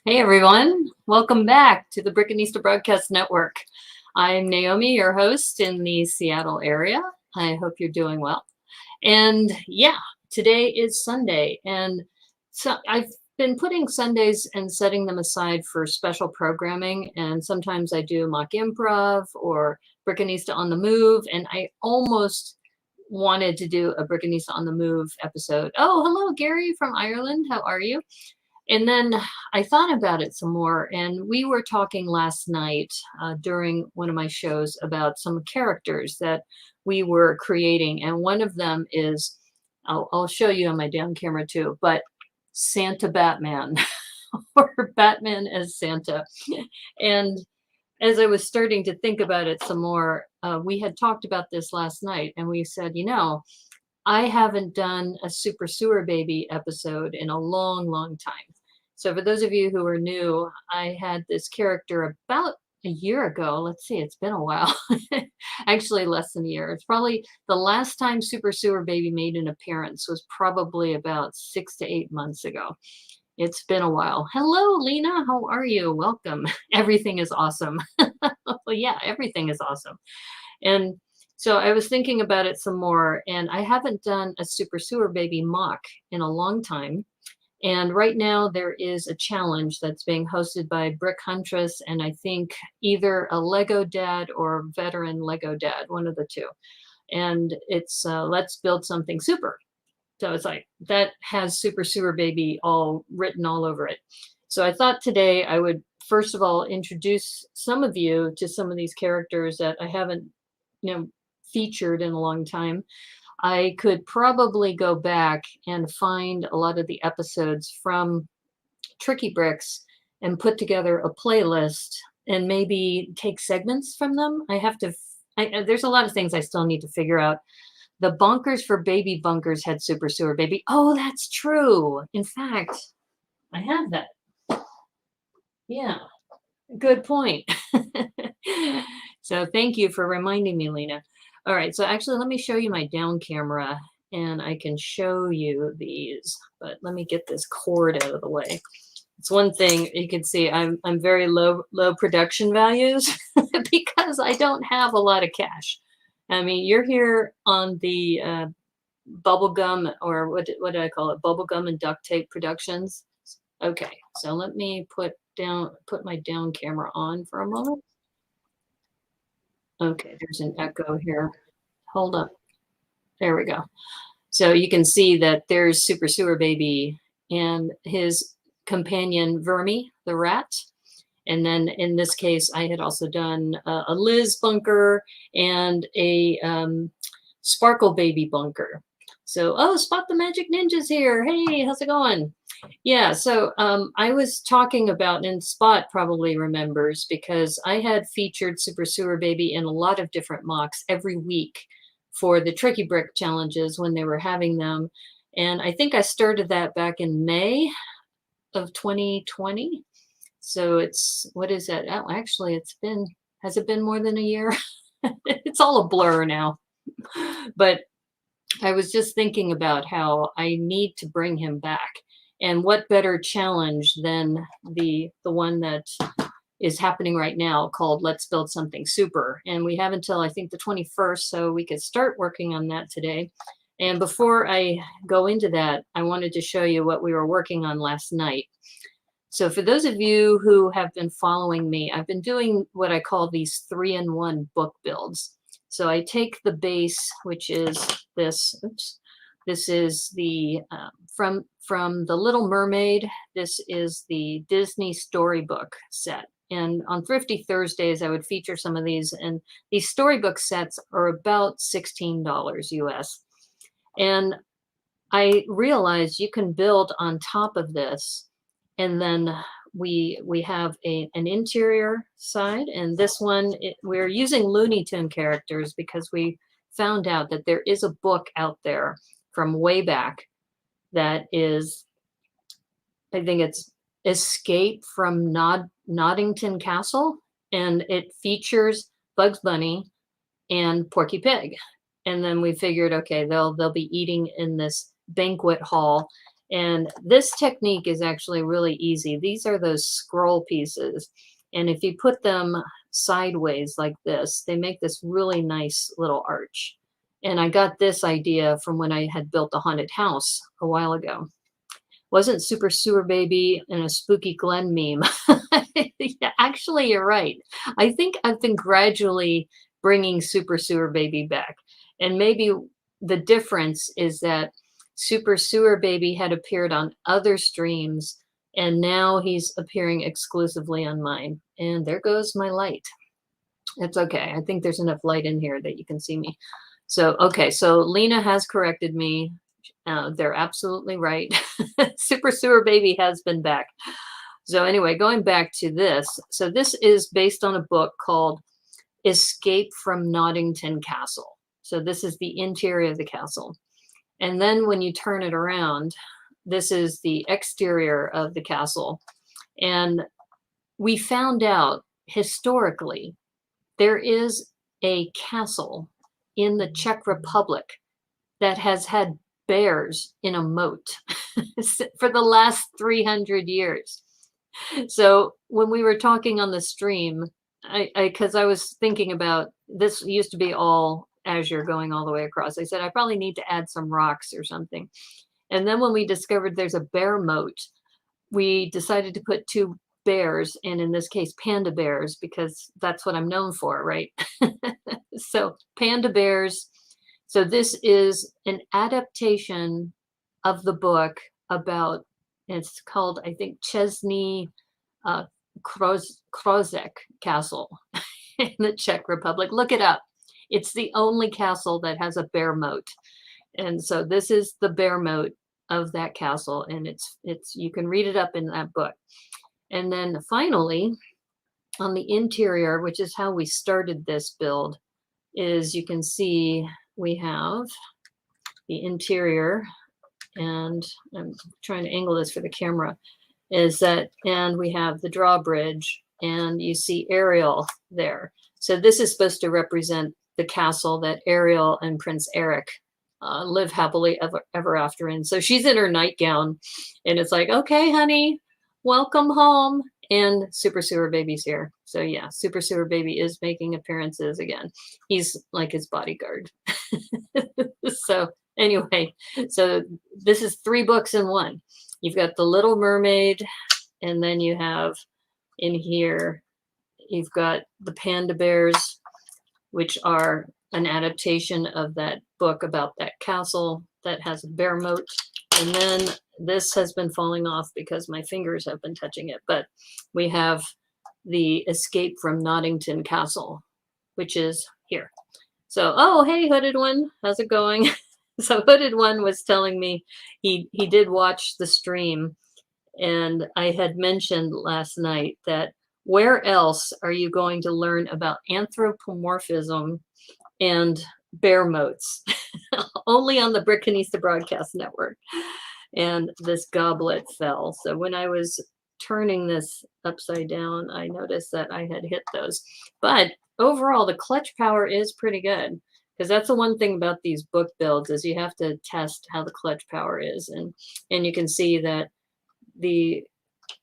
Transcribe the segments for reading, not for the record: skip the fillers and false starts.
Hey everyone, welcome back to the Brickabod Broadcast Network. I'm Naomi, your host in the Seattle area. I hope you're doing well. And yeah, today is Sunday, and so I've been putting Sundays and setting them aside for special programming, and sometimes I do mock improv or Brickanista on the Move, and I almost wanted to do a Brickanista on the Move episode. Oh, hello, Gary from Ireland. How are you? And then I thought about it some more, and we were talking last night during one of my shows about some characters that we were creating, and one of them is I'll show you on my down camera too, but Santa Batman or Batman as Santa. And as I was starting to think about it some more, we had talked about this last night, and we said, I haven't done a Super Sewer Baby episode in a long, long time. So for those of you who are new, I had this character about a year ago. Let's see, it's been a while. Actually, less than a year. It's probably the last time Super Sewer Baby made an appearance was probably about 6 to 8 months ago. It's been a while. Hello, Lena. How are you? Welcome. Everything is awesome. Well, yeah, everything is awesome. And so I was thinking about it some more, and I haven't done a Super Sewer Baby mock in a long time. And right now there is a challenge that's being hosted by Brick Huntress, and I think either a Lego Dad or veteran Lego Dad, one of the two. And it's Let's Build Something Super. So it's like that has Super Sewer Baby all written all over it. So I thought today I would first of all introduce some of you to some of these characters that I haven't, featured in a long time. I could probably go back and find a lot of the episodes from Tricky Bricks and put together a playlist and maybe take segments from them. There's a lot of things I still need to figure out. The Bonkers for Baby Bunkers had Super Sewer Baby. Oh, that's true. In fact, I have that. Yeah, good point. So thank you for reminding me, Lena. All right, so actually let me show you my down camera and I can show you these, but let me get this cord out of the way. It's one thing you can see I'm very low production values because I don't have a lot of cash. I mean, you're here on the bubblegum, or what did I call it? Bubblegum and duct tape productions. Okay, so let me put my down camera on for a moment. Okay, there's an echo here. Hold up. There we go. So you can see that there's Super Sewer Baby and his companion Vermi, the rat. And then in this case, I had also done a Liz bunker and a Sparkle Baby bunker. So, oh, Spot the Magic Ninja's here. Hey, how's it going? Yeah, so I was talking about, and Spot probably remembers, because I had featured Super Sewer Baby in a lot of different mocks every week for the Tricky Brick challenges when they were having them. And I think I started that back in May of 2020. So what is that? Oh, actually, has it been more than a year? It's all a blur now. But I was just thinking about how I need to bring him back. And what better challenge than the one that is happening right now called Let's Build Something Super. And we have until I think the 21st, so we could start working on that today. And before I go into that, I wanted to show you what we were working on last night. So for those of you who have been following me, I've been doing what I call these 3-in-1 book builds. So I take the base, which is this. Oops. This is the from The Little Mermaid. This is the Disney Storybook Set. And on Thrifty Thursdays, I would feature some of these. And these storybook sets are about $16 US. And I realized you can build on top of this. And then we have an interior side. And this one, we're using Looney Tune characters because we found out that there is a book out there from way back that is, I think it's Escape from Noddington Castle, and it features Bugs Bunny and Porky Pig. And then we figured, okay, they'll be eating in this banquet hall, And this technique is actually really easy. These are those scroll pieces. And if you put them sideways like this, they make this really nice little arch. And I got this idea from when I had built a haunted house a while ago. Wasn't Super Sewer Baby and a Spooky Glen meme? Yeah, actually, you're right. I think I've been gradually bringing Super Sewer Baby back. And maybe the difference is that Super Sewer Baby had appeared on other streams, and now he's appearing exclusively on mine. And there goes my light. It's okay. I think there's enough light in here that you can see me. So, okay, so Lena has corrected me. They're absolutely right. Super Sewer Baby has been back. So anyway, going back to this. So this is based on a book called Escape from Noddington Castle. So this is the interior of the castle. And then when you turn it around, this is the exterior of the castle. And we found out historically, there is a castle in the Czech Republic that has had bears in a moat for the last 300 years. So when we were talking on the stream, because I was thinking about, this used to be all azure going all the way across. I said, I probably need to add some rocks or something. And then when we discovered there's a bear moat, we decided to put two bears, and in this case, panda bears, because that's what I'm known for, right? So panda bears. So this is an adaptation of the book about, it's called, I think, Chesney Krozek Castle in the Czech Republic. Look it up. It's the only castle that has a bear moat. And so this is the bear moat of that castle, and it's you can read it up in that book. And then finally, on the interior, which is how we started this build, is you can see we have the interior, and I'm trying to angle this for the camera, is that, and we have the drawbridge, and you see Ariel there. So this is supposed to represent the castle that Ariel and Prince Eric live happily ever after in. So she's in her nightgown, and it's like, okay, honey, welcome home. And Super Sewer Baby's here. So yeah, Super Sewer Baby is making appearances again. He's like his bodyguard. So anyway, so this is 3 books in one. You've got The Little Mermaid, and then you have in here, you've got the Panda Bears, which are an adaptation of that book about that castle that has a bear moat. And then this has been falling off because my fingers have been touching it. But we have the Escape from Noddington Castle, which is here. So, oh, hey, Hooded One, how's it going? So Hooded One was telling me he did watch the stream, and I had mentioned last night that where else are you going to learn about anthropomorphism and bear moats? Only on the Brickanista Broadcast Network. And this goblet fell. So when I was turning this upside down, I noticed that I had hit those. But overall, the clutch power is pretty good, because that's the one thing about these book builds, is you have to test how the clutch power is. And you can see that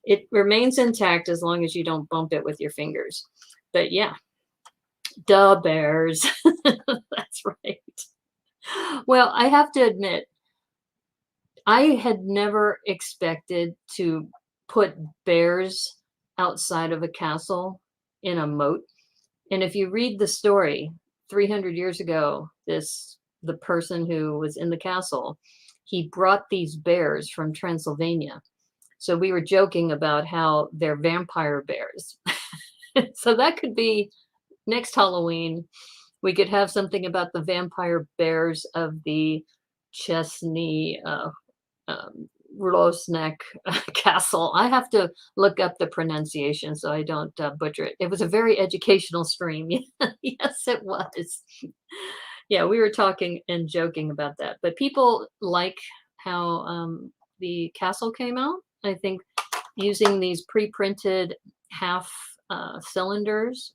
it remains intact as long as you don't bump it with your fingers. But yeah, duh, bears. That's right. Well, I have to admit, I had never expected to put bears outside of a castle in a moat. And if you read the story, 300 years ago, the person who was in the castle, he brought these bears from Transylvania. So we were joking about how they're vampire bears. So that could be next Halloween. We could have something about the vampire bears of the Chesney Rosnek Castle. I have to look up the pronunciation so I don't butcher it. It was a very educational stream. Yes, it was. Yeah, we were talking and joking about that. But people like how the castle came out. I think using these pre-printed half cylinders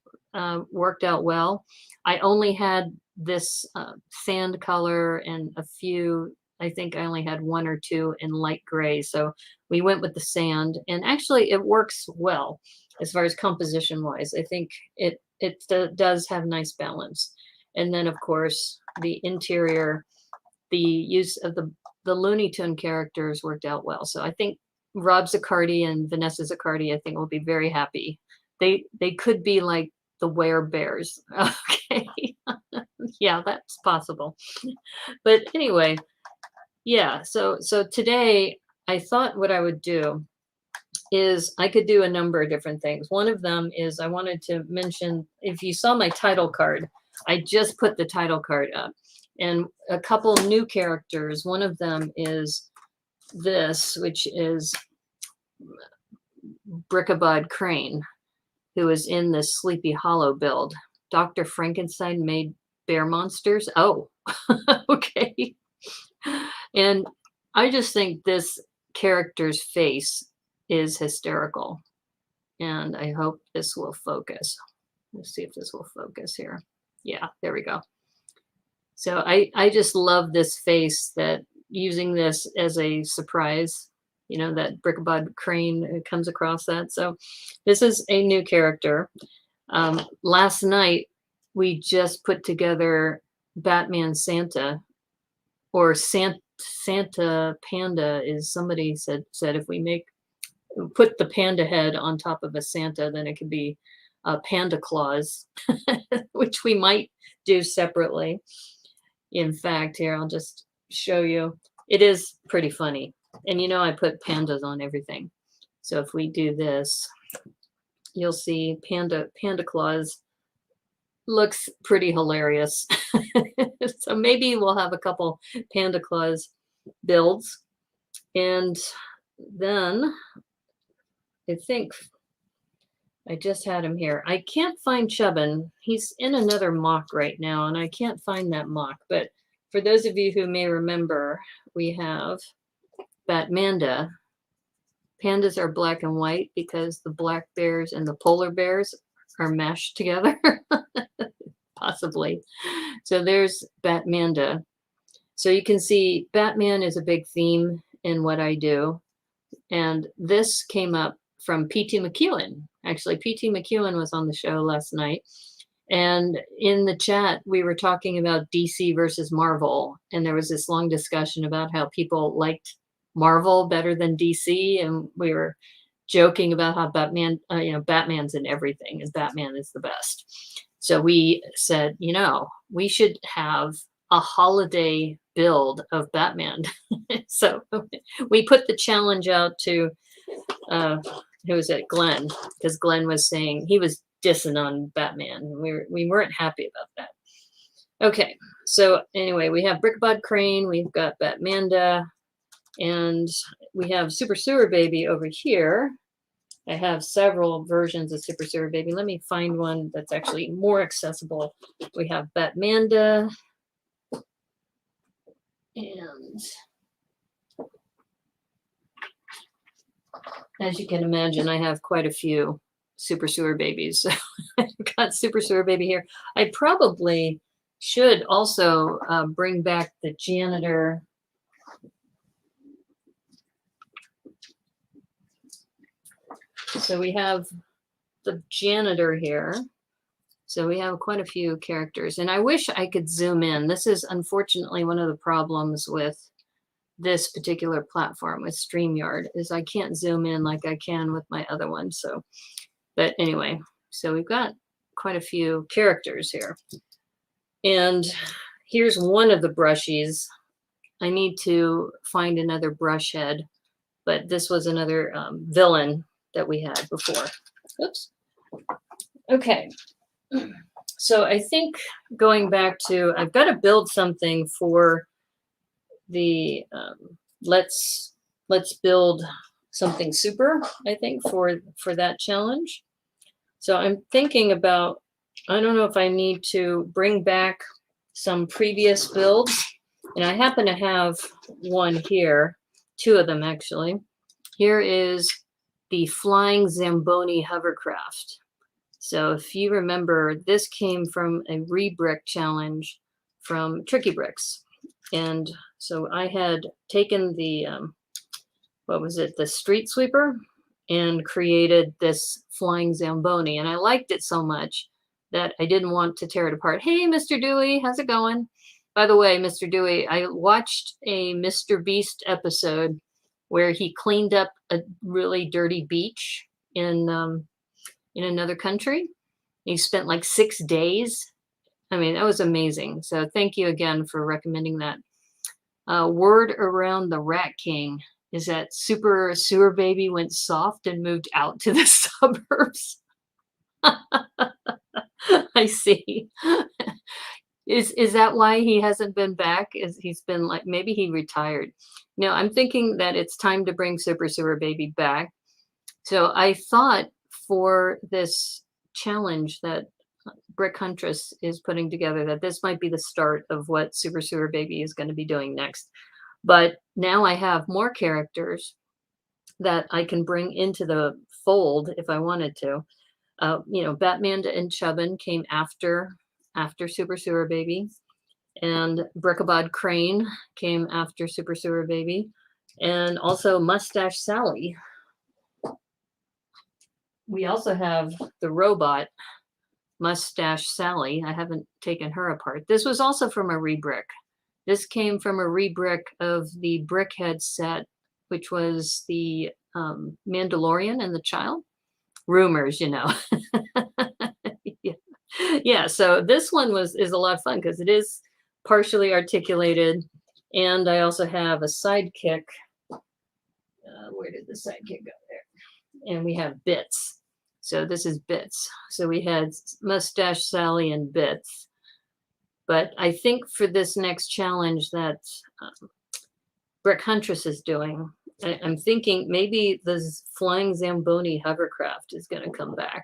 worked out well. I only had this sand color and a few I think I only had 1 or 2 in light gray. So we went with the sand, and actually it works well as far as composition wise. I think does have nice balance. And then of course the interior, the use of the Looney Tune characters worked out well. So I think Rob Zaccardi and Vanessa Zaccardi, I think, will be very happy. They could be like the werebears. Okay. Yeah, that's possible. But anyway, yeah, so today I thought what I would do is I could do a number of different things. One of them is I wanted to mention, if you saw my title card, I just put the title card up, and a couple new characters. One of them is this, which is Brickabod Crane, who is in this Sleepy Hollow build. Dr. Frankenstein made bear monsters. Oh, okay. And I just think this character's face is hysterical. And I hope this will focus. Let's see if this will focus here. Yeah, there we go. So I just love this face, that using this as a surprise, you know, that Brickabod Crane comes across that. So this is a new character. Last night, we just put together Batman Santa, or Santa Panda, is somebody said if we put the panda head on top of a Santa, then it could be a Panda Claus, which we might do separately. In fact, here, I'll just show you. It is pretty funny. And you know, I put pandas on everything. So if we do this, you'll see Panda Claus looks pretty hilarious. So maybe we'll have a couple Panda Claus builds. And then I think I just had him here. I can't find Chubbin. He's in another mock right now, and I can't find that mock. But for those of you who may remember, we have Batmanda. Pandas are black and white because the black bears and the polar bears are mashed together. Possibly. So there's Batmanda. So you can see Batman is a big theme in what I do. And this came up from P.T. McEwen. Actually, P.T. McEwen was on the show last night. And in the chat, we were talking about DC versus Marvel. And there was this long discussion about how people liked Marvel better than DC. And we were joking about how Batman, Batman's in everything, and Batman is the best. So we said, we should have a holiday build of Batman. So we put the challenge out to, who was it, Glenn, because Glenn was saying he was dissing on Batman. We weren't happy about that. Okay, so anyway, we have Brickabod Crane, we've got Batmanda, and we have Super Sewer Baby over here. I have several versions of Super Sewer Baby. Let me find one that's actually more accessible. We have Batmanda, and as you can imagine, I have quite a few Super Sewer Babies. So I've got Super Sewer Baby here. I probably should also bring back the janitor. So we have the janitor here. So we have quite a few characters, and I wish I could zoom in. This is unfortunately one of the problems with this particular platform with StreamYard, is I can't zoom in like I can with my other one. So, but anyway, so we've got quite a few characters here. And here's one of the brushies. I need to find another brush head, but this was another villain that we had before. Oops. Okay. So I think going back to, I've got to build something for the, let's build something super, I think, for that challenge. So I'm thinking about, I don't know if I need to bring back some previous builds, and I happen to have one here, 2 of them actually. Here is the Flying Zamboni hovercraft. So if you remember, this came from a rebrick challenge from Tricky Bricks. And so I had taken the, what was it, the street sweeper, and created this flying Zamboni. And I liked it so much that I didn't want to tear it apart. Hey, Mr. Dewey, how's it going? By the way, Mr. Dewey, I watched a Mr. Beast episode where he cleaned up a really dirty beach in another country. He spent like 6 days. I mean, that was amazing. So thank you again for recommending that. Word around the Rat King is that Super Sewer Baby went soft and moved out to the suburbs. I see. Is that why he hasn't been back? He's been like, maybe he retired. No, I'm thinking that it's time to bring Super Sewer Baby back. So I thought for this challenge that Brick Huntress is putting together, that this might be the start of what Super Sewer Baby is going to be doing next. But now I have more characters that I can bring into the fold if I wanted to. Batman and Chubbin came after Super Sewer Baby, and Brickabod Crane came after Super Sewer Baby, and also Mustache Sally. We also have the robot Mustache Sally. I haven't taken her apart. This was also from a rebrick. This came from a rebrick of the Brickhead set, which was the Mandalorian and the Child. Rumors, Yeah, so this one is a lot of fun because it is partially articulated, and I also have a sidekick. Where did the sidekick go there? And we have Bits. So this is Bits. So we had Mustache Sally and Bits. But I think for this next challenge that Brick Huntress is doing, I'm thinking maybe the flying Zamboni hovercraft is going to come back.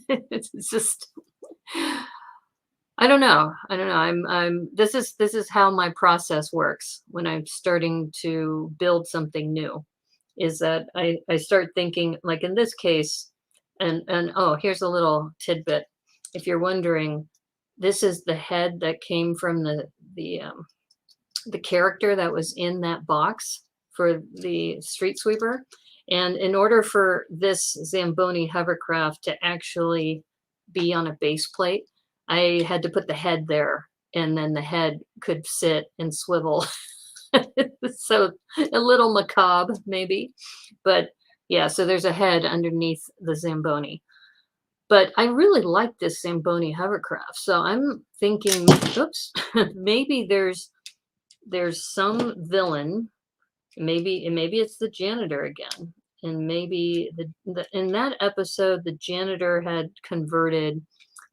It's just, I don't know. This is how my process works when I'm starting to build something new, is that I start thinking, like in this case, and oh, here's a little tidbit. If you're wondering, this is the head that came from the character that was in that box for the street sweeper. And in order for this Zamboni hovercraft to actually be on a base plate, I had to put the head there, and then the head could sit and swivel. So a little macabre, maybe. But yeah, so there's a head underneath the Zamboni. But I really like this Zamboni hovercraft. So I'm thinking, oops, maybe there's some villain. Maybe it's the janitor again. And maybe in that episode, the janitor had converted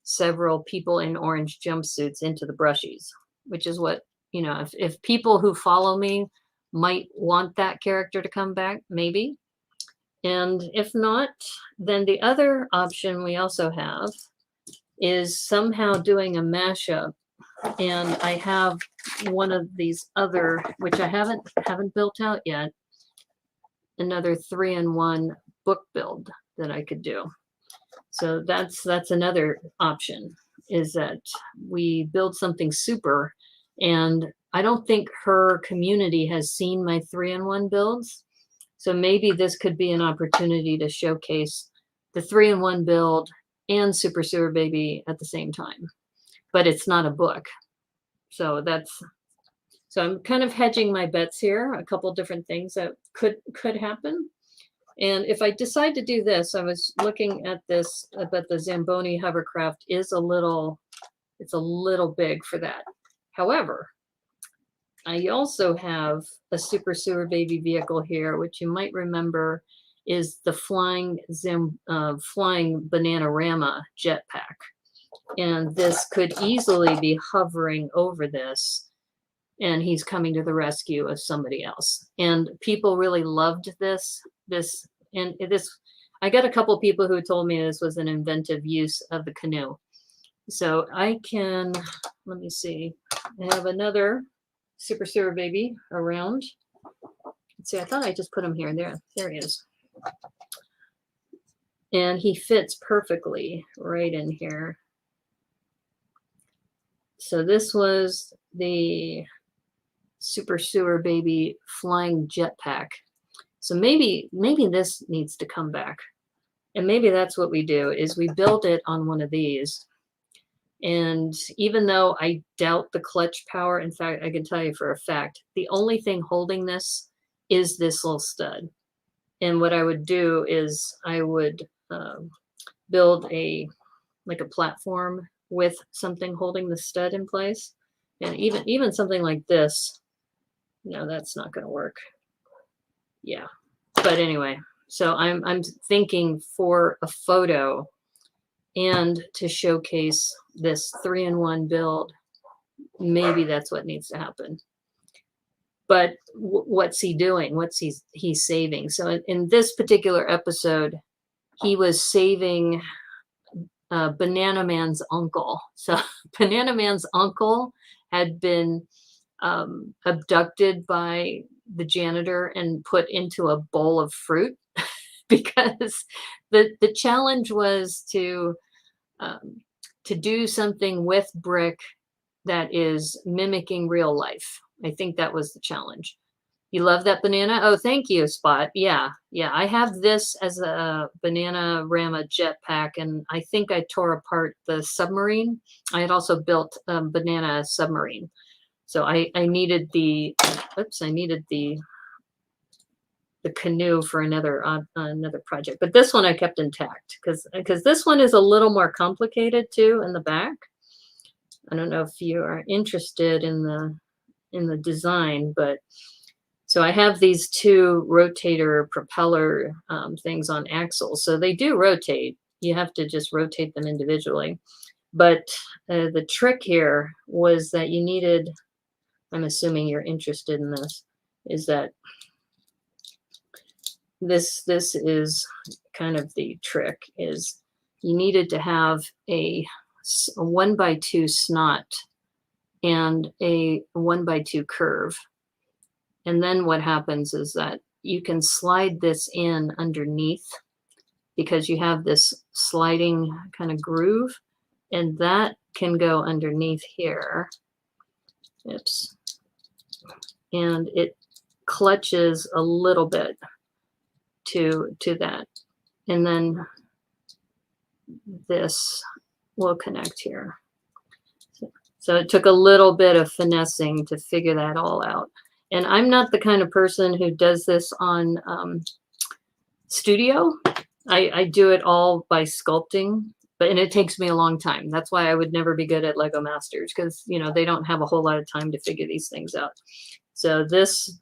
several people in orange jumpsuits into the brushies, which is what, if people who follow me might want that character to come back, maybe. And if not, then the other option we also have is somehow doing a mashup. And I have one of these other, which I haven't built out yet, another 3-in-1 book build that I could do. So that's another option, is that we build something super. And I don't think her community has seen my 3-in-1 builds. So maybe this could be an opportunity to showcase the 3-in-1 build and Super Sewer Baby at the same time. But it's not a book. So I'm kind of hedging my bets here, a couple different things that could happen. And if I decide to do this, I was looking at this, but the Zamboni hovercraft is it's a little big for that. However, I also have a Super Sewer Baby vehicle here, which you might remember is the flying Bananarama jetpack. And this could easily be hovering over this, and he's coming to the rescue of somebody else. And people really loved this. I got a couple people who told me this was an inventive use of the canoe. So I can, let me see, I have another Super Sewer Baby around. Let's see, I thought I just put him here. There he is. And he fits perfectly right in here. So this was the Super Sewer Baby flying jetpack. So maybe this needs to come back. And maybe that's what we do, is we build it on one of these. And even though I doubt the clutch power, in fact, I can tell you for a fact, the only thing holding this is this little stud. And what I would do is I would build like a platform with something holding the stud in place. And even something like this, no, that's not going to work. Yeah. But anyway, so I'm thinking for a photo and to showcase this 3-in-1 build, maybe that's what needs to happen. But what's he doing? What's he's saving? So in this particular episode, he was saving Banana Man's uncle. So Banana Man's uncle had been abducted by the janitor and put into a bowl of fruit because the challenge was to do something with brick that is mimicking real life. I think that was the challenge. You love that banana? Oh, thank you, Spot. Yeah. I have this as a Bananarama jetpack, and I think I tore apart the submarine. I had also built a banana submarine. So I needed the canoe for another project. But this one I kept intact because this one is a little more complicated too in the back. I don't know if you are interested in the design, but so I have these two rotator propeller things on axles. So they do rotate. You have to just rotate them individually. But the trick here was that you needed, I'm assuming you're interested in this, is that this is kind of the trick, is you needed to have a 1x2 snot and a 1x2 curve. And then what happens is that you can slide this in underneath because you have this sliding kind of groove, and that can go underneath here. Oops. And it clutches a little bit to that. And then this will connect here. So it took a little bit of finessing to figure that all out. And I'm not the kind of person who does this on studio. I do it all by sculpting, and it takes me a long time. That's why I would never be good at Lego Masters, because they don't have a whole lot of time to figure these things out. So this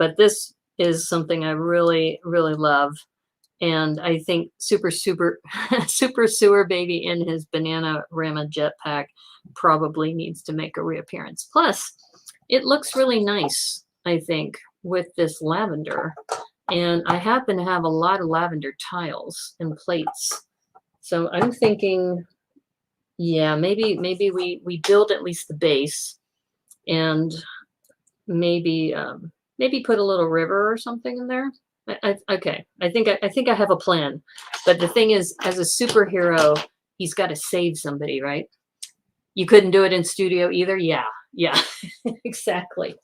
is something I really, really love. And I think Super Sewer Baby in his Bananarama jetpack probably needs to make a reappearance. Plus, it looks really nice, I think, with this lavender. And I happen to have a lot of lavender tiles and plates. So I'm thinking, yeah, maybe we build at least the base, and maybe put a little river or something in there. Okay, I think I have a plan. But the thing is, as a superhero, he's got to save somebody, right? You couldn't do it in studio either? Yeah, exactly.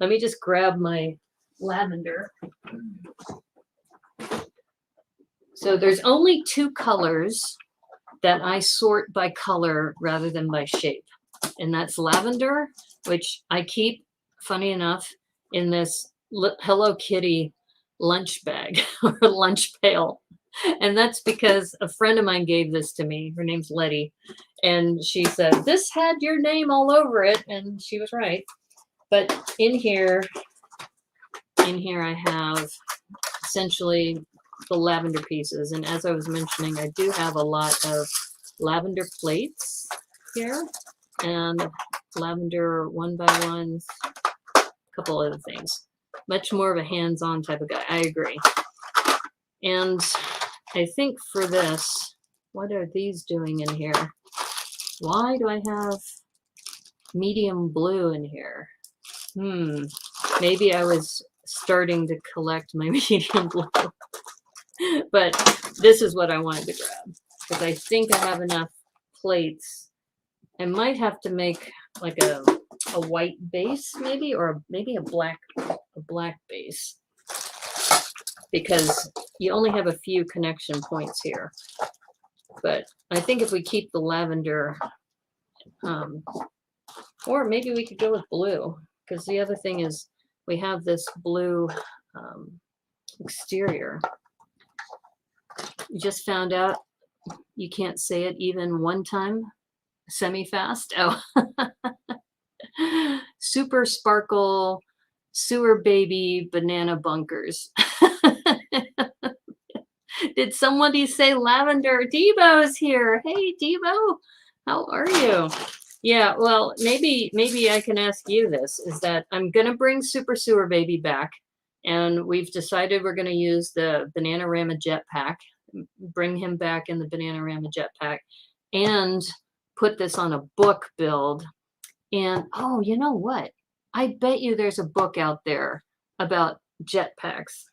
Let me just grab my lavender. So there's only two colors that I sort by color rather than by shape. And that's lavender, which I keep, funny enough, in this Hello Kitty lunch bag or lunch pail. And that's because a friend of mine gave this to me. Her name's Letty. And she said, this had your name all over it. And she was right. But in here I have essentially the lavender pieces. And as I was mentioning, I do have a lot of lavender plates here and lavender 1x1s, a couple other things. Much more of a hands-on type of guy. I agree. And I think for this, what are these doing in here? Why do I have medium blue in here? Maybe I was starting to collect my medium blue. But this is what I wanted to grab, because I think I have enough plates. I might have to make like a a white base maybe, or maybe a black base, because you only have a few connection points here. But I think if we keep the lavender, or maybe we could go with blue, because the other thing is we have this blue exterior. You just found out you can't say it even one time semi-fast. Oh. Super sparkle sewer baby banana bunkers. Did somebody say lavender? Debo's here. Hey, Debo, how are you? Yeah, well, maybe I can ask you this, is that I'm going to bring Super Sewer Baby back, and we've decided we're going to use the Bananarama Jetpack, bring him back in the Bananarama Jetpack, and put this on a book build. And, oh, you know what? I bet you there's a book out there about jetpacks,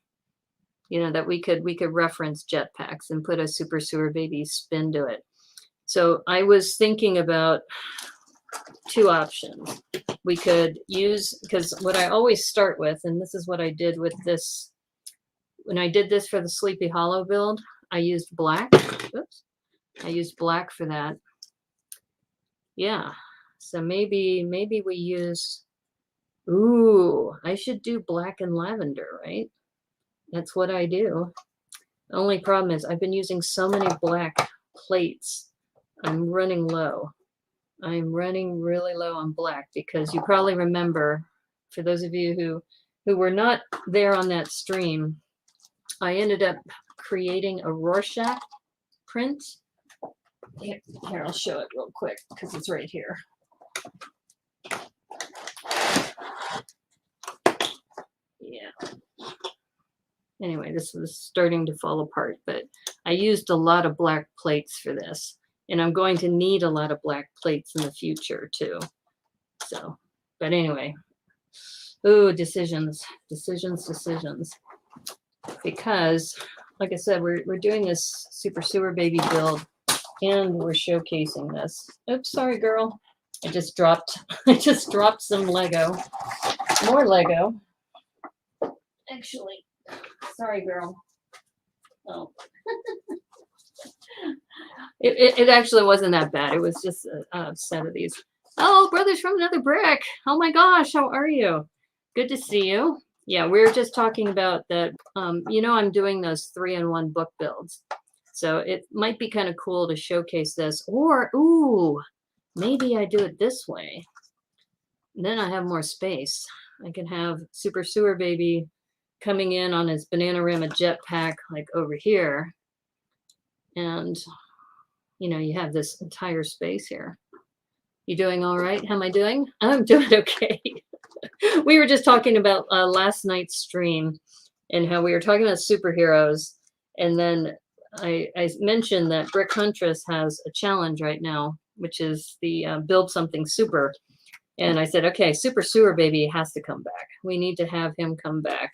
you know, that we could reference jetpacks and put a Super Sewer Baby spin to it. So I was thinking about two options. We could use, because what I always start with, and this is what I did with this, when I did this for the Sleepy Hollow build, I used black. Oops. I used black for that. Yeah. So maybe we use, ooh, I should do black and lavender, right? That's what I do. The only problem is I've been using so many black plates. I'm running low. I'm running really low on black, because you probably remember, for those of you who were not there on that stream, I ended up creating a Rorschach print. Here, I'll show it real quick because it's right here. Yeah. Anyway, this was starting to fall apart, but I used a lot of black plates for this, and I'm going to need a lot of black plates in the future too. So, but anyway, ooh, decisions. Because, like I said, we're doing this Super Sewer Baby build, and we're showcasing this. Oops, sorry, girl. I just dropped some Lego. More Lego. Actually, sorry, girl. Oh. It actually wasn't that bad. It was just a set of these. Oh, brothers from another brick. Oh my gosh, how are you? Good to see you. Yeah, we were just talking about that. You know, I'm doing those 3-in-1 book builds. So it might be kind of cool to showcase this. Or, ooh, maybe I do it this way. And then I have more space. I can have Super Sewer Baby coming in on his Bananarama Jetpack, like over here. And, you know, you have this entire space here. You doing all right? How am I doing? I'm doing okay. We were just talking about last night's stream and how we were talking about superheroes. And then I mentioned that Brick Huntress has a challenge right now, which is the build something super. And I said, okay, Super Sewer Baby has to come back. We need to have him come back.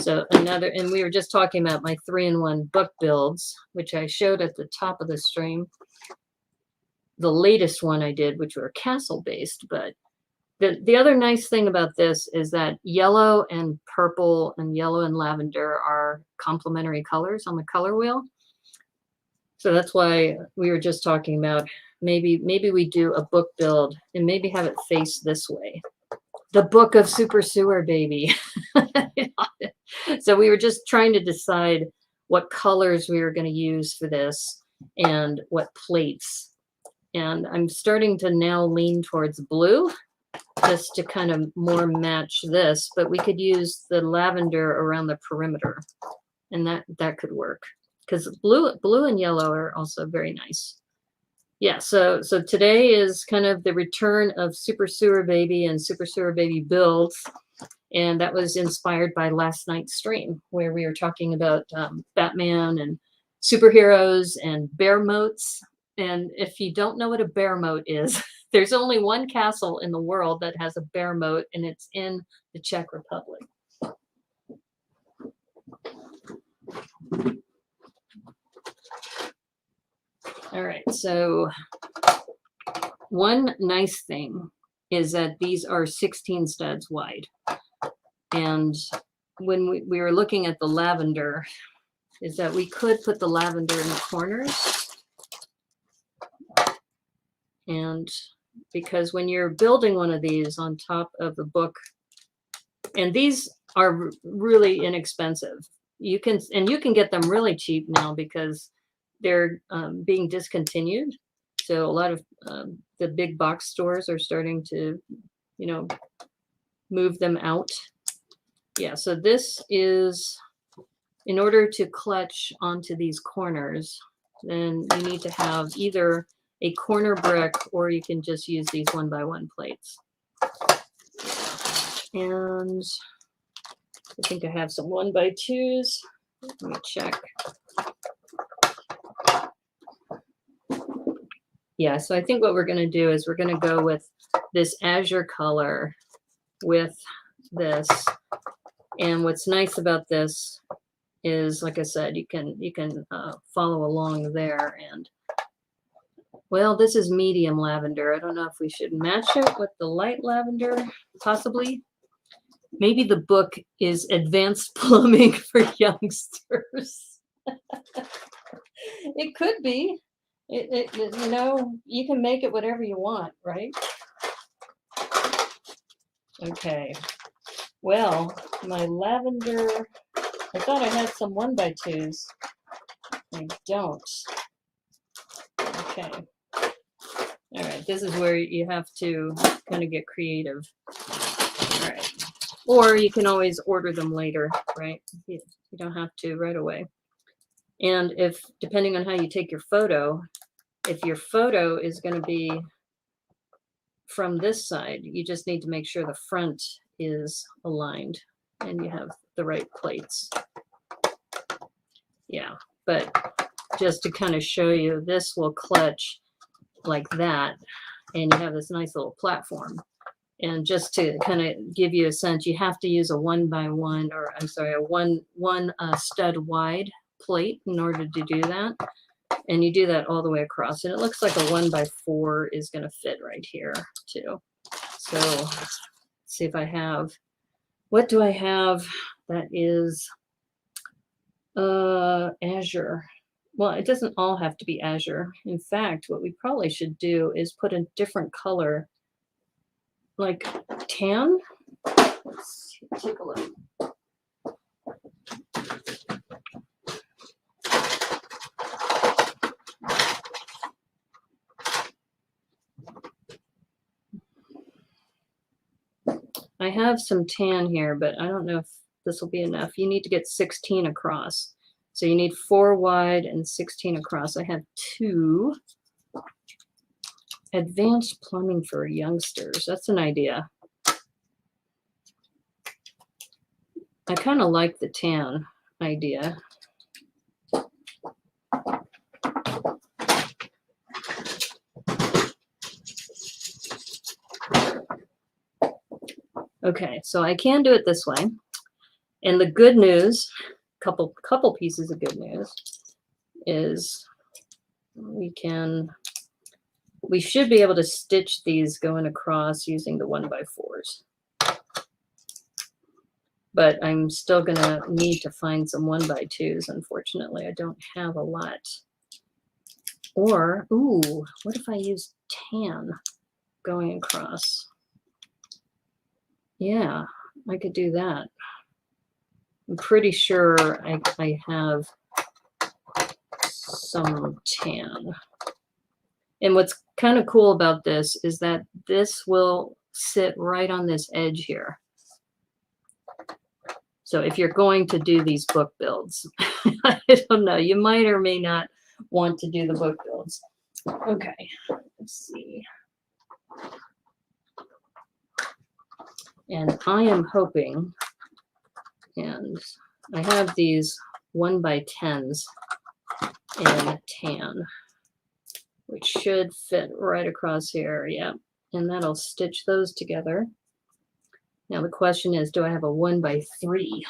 So another, and we were just talking about my 3-in-1 book builds, which I showed at the top of the stream. The latest one I did, which were castle based, but the other nice thing about this is that yellow and purple and yellow and lavender are complementary colors on the color wheel. So that's why we were just talking about maybe we do a book build and maybe have it face this way. The Book of Super Sewer Baby. So we were just trying to decide what colors we were going to use for this and what plates. And I'm starting to now lean towards blue, just to kind of more match this, but we could use the lavender around the perimeter, and that could work, because blue and yellow are also very nice. Yeah, so today is kind of the return of Super Sewer Baby and Super Sewer Baby builds, and that was inspired by last night's stream where we were talking about Batman and superheroes and bear moats. And if you don't know what a bear moat is, there's only one castle in the world that has a bear moat, and it's in the Czech Republic. All right, so one nice thing is that these are 16 studs wide. And when we were looking at the lavender, is that we could put the lavender in the corners. And because when you're building one of these on top of the book, and these are really inexpensive, you can get them really cheap now because they're being discontinued. So a lot of the big box stores are starting to, you know, move them out. Yeah, so this is, in order to clutch onto these corners, then you need to have either a corner brick or you can just use these 1x1 plates. And I think I have some 1x2s. Let me check. Yeah, so I think what we're going to do is we're going to go with this azure color with this. And what's nice about this is, like I said, you can follow along there. And well, this is medium lavender. I don't know if we should match it with the light lavender, possibly. Maybe the book is advanced plumbing for youngsters. It could be. You know, you can make it whatever you want, right? Okay. Well, my lavender, I thought I had some 1x2s. I don't. Okay. All right, this is where you have to kind of get creative. All right. Or you can always order them later, right? You don't have to right away. And if, depending on how you take your photo, if your photo is going to be from this side, you just need to make sure the front is aligned and you have the right plates. Yeah, but just to kind of show you, this will clutch like that, and you have this nice little platform. And just to kind of give you a sense, you have to use a 1x1, or I'm sorry, a one stud wide plate in order to do that. And you do that all the way across. And it looks like a 1x4 is going to fit right here too. So let's see if I have, what do I have that is azure? Well, it doesn't all have to be azure. In fact, what we probably should do is put a different color, like tan. Let's take a look. I have some tan here, but I don't know if this will be enough. You need to get 16 across. So you need 4 wide and 16 across. I have 2. Advanced plumbing for youngsters. That's an idea. I kind of like the tan idea. Okay, so I can do it this way. And the good news, couple pieces of good news, is we should be able to stitch these going across using the 1x4s. But I'm still gonna need to find some 1x2s. Unfortunately, I don't have a lot. Or, ooh, what if I use tan going across? Yeah, I could do that. I'm pretty sure I have some tan. And what's kind of cool about this is that this will sit right on this edge here. So if you're going to do these book builds, I don't know, you might or may not want to do the book builds. Okay, let's see. And I am hoping, and I have these 1x10s in tan, which should fit right across here. Yeah, and that'll stitch those together. Now the question is, do I have a 1x3?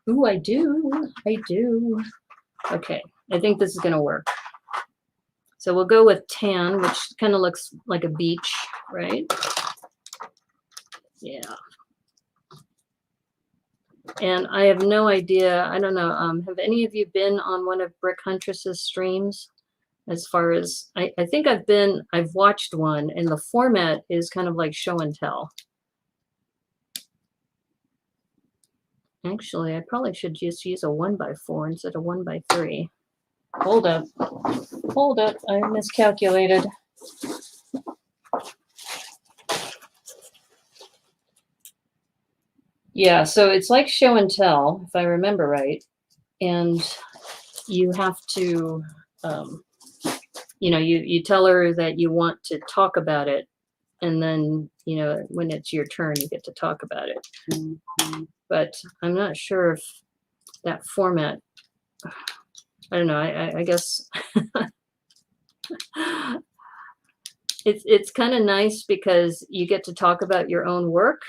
Ooh, I do. I do. Okay, I think this is going to work. So we'll go with tan, which kind of looks like a beach, right? Yeah. And I have no idea. I don't know. Have any of you been on one of Brick Huntress's streams? As far as I think I've watched one, and the format is kind of like show and tell. Actually, I probably should just use a 1x4 instead of 1x3. Hold up. Hold up. I miscalculated. Yeah, so it's like show and tell, if I remember right. And you have to, you know, you tell her that you want to talk about it. And then, you know, when it's your turn, you get to talk about it. But I'm not sure if that format, I don't know, I guess it's kind of nice because you get to talk about your own work,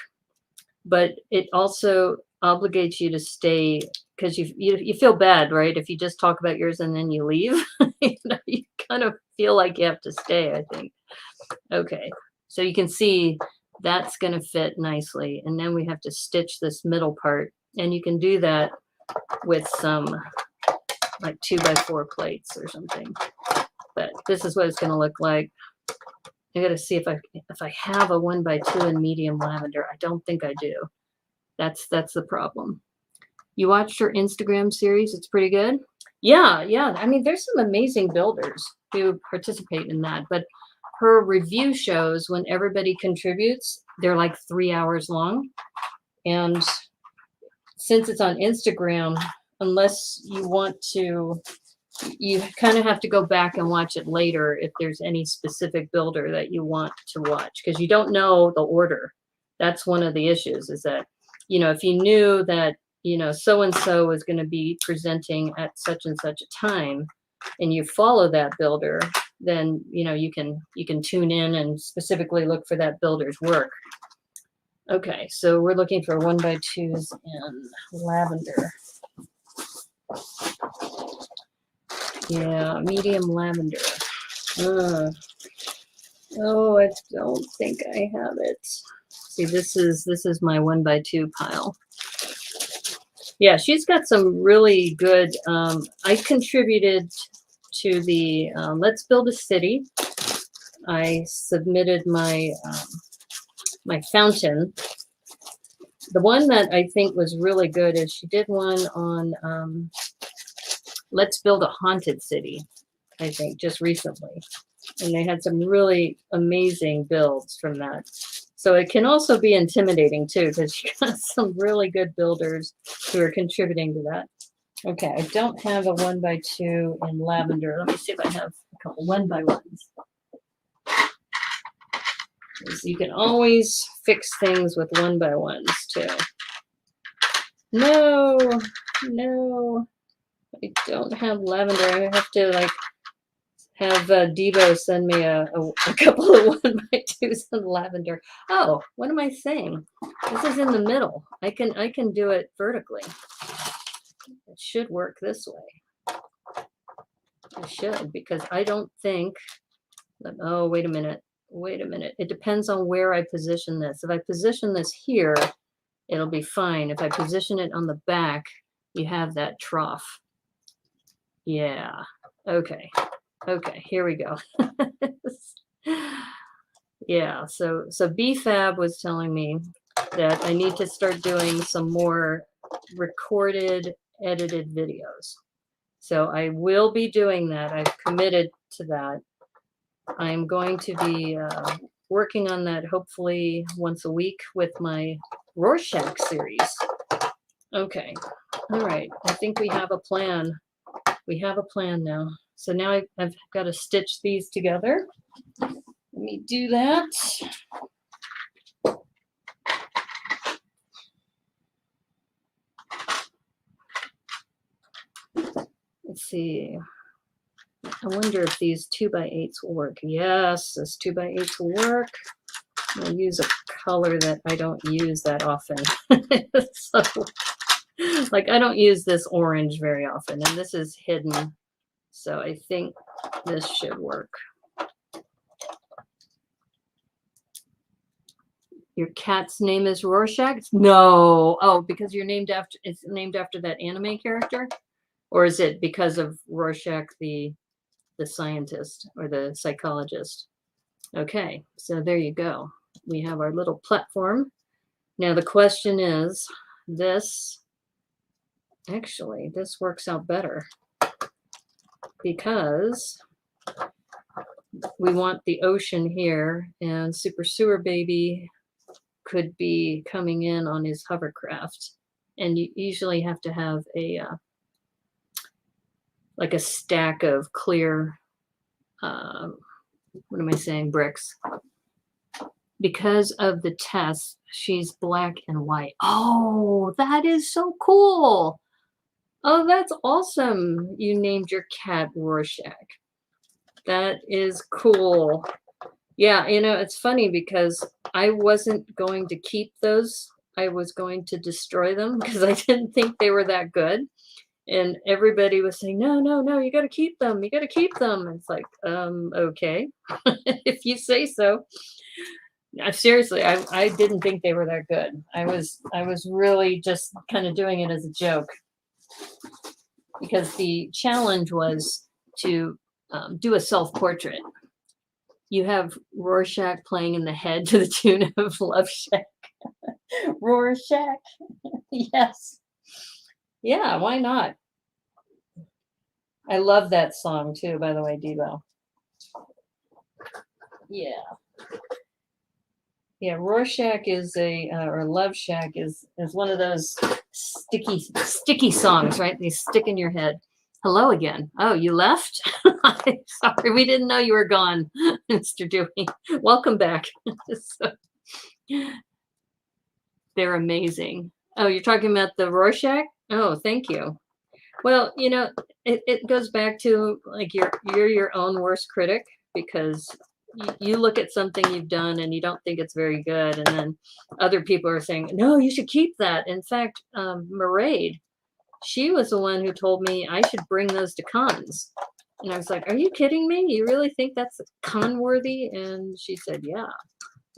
but it also obligates you to stay, because you feel bad, right? If you just talk about yours and then you leave, you know, you kind of feel like you have to stay, I think. Okay, so you can see that's going to fit nicely. And then we have to stitch this middle part. And you can do that with some like 2x4 plates or something. But this is what it's going to look like. I got to see if I have a 1x2 in medium lavender. I don't think I do. That's the problem. You watched her Instagram series? It's pretty good. Yeah. I mean, there's some amazing builders who participate in that, but her review shows, when everybody contributes, they're like 3 hours long. And since it's on Instagram, unless you want to, you kind of have to go back and watch it later if there's any specific builder that you want to watch, because you don't know the order. That's one of the issues, is that, you know, if you knew that, you know, so-and-so is going to be presenting at such and such a time, and you follow that builder, then, you know, you can tune in and specifically look for that builder's work. Okay, so we're looking for 1x2s in lavender. Yeah, medium lavender. Oh, I don't think I have it. See, this is my 1x2 pile. Yeah, she's got some really good. I contributed to the Let's Build a City. I submitted my my fountain. The one that I think was really good is she did one on Let's Build a Haunted City, I think, just recently. And they had some really amazing builds from that. So it can also be intimidating too, because you got some really good builders who are contributing to that. Okay, I don't have a 1x2 in lavender. Let me see if I have a couple 1x1s. You can always fix things with 1x1s too. No, I don't have lavender. I have to like have Debo send me a couple of 1x2s in lavender. Oh, what am I saying? This is in the middle. I can do it vertically. It should work this way. It should, because I don't think that, oh, wait a minute. It depends on where I position this. If I position this here, it'll be fine. If I position it on the back, you have that trough. Yeah. Okay, here we go. Yeah, so BFab was telling me that I need to start doing some more recorded, edited videos. So I will be doing that. I've committed to that. I'm going to be working on that hopefully once a week with my Rorschach series. Okay, all right. I think we have a plan. We have a plan now. So now I've got to stitch these together. Let me do that. Let's see. I wonder if these 2x8s will work. Yes, this 2x8s will work. I'm going to use a color that I don't use that often. So, like, I don't use this orange very often, and this is hidden. So I think this should work. Your cat's name is Rorschach? No. Oh, because it's named after that anime character? Or is it because of Rorschach, the scientist or the psychologist? Okay, so there you go. We have our little platform. Now the question is, this works out better because we want the ocean here, and Super Sewer Baby could be coming in on his hovercraft. And you usually have to have a like a stack of clear, what am I saying, bricks. Because of the test, she's black and white. Oh, that is so cool. Oh, that's awesome. You named your cat Rorschach. That is cool. Yeah, it's funny because I wasn't going to keep those. I was going to destroy them because I didn't think they were that good. And everybody was saying, no, no, no, you got to keep them. You got to keep them. And it's like, okay, if you say so. Seriously, I didn't think they were that good. I was really just kind of doing it as a joke because the challenge was to do a self-portrait. You have Rorschach playing in the head to the tune of Love Shack. Rorschach. Yes. Yeah, why not? I love that song too, by the way, Devo. Yeah. Yeah, Rorschach is or Love Shack is one of those sticky songs, right? They stick in your head. Hello again. Oh, you left? Sorry, we didn't know you were gone, Mr. Dewey. Welcome back. So, they're amazing. Oh, you're talking about the Rorschach? Oh, thank you. Well, it goes back to like you're your own worst critic because you look at something you've done and you don't think it's very good, and then other people are saying, no, you should keep that. In fact, Mairead, she was the one who told me I should bring those to cons. And I was like, are you kidding me? You really think that's con worthy? And she said, yeah.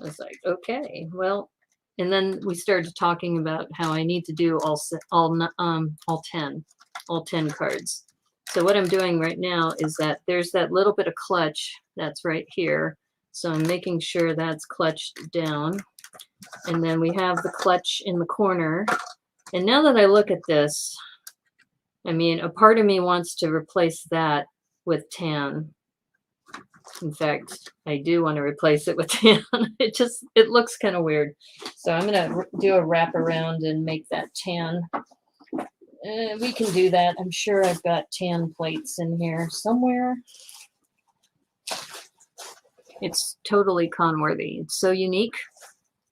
I was like, okay, well, and then we started talking about how I need to do all 10 cards. So what I'm doing right now is that there's that little bit of clutch that's right here. So I'm making sure that's clutched down. And then we have the clutch in the corner. And now that I look at this, I mean, a part of me wants to replace that with tan. In fact, I do want to replace it with tan. It looks kind of weird. So I'm going to do a wrap around and make that tan. We can do that. I'm sure I've got tan plates in here somewhere. It's totally con-worthy. It's so unique.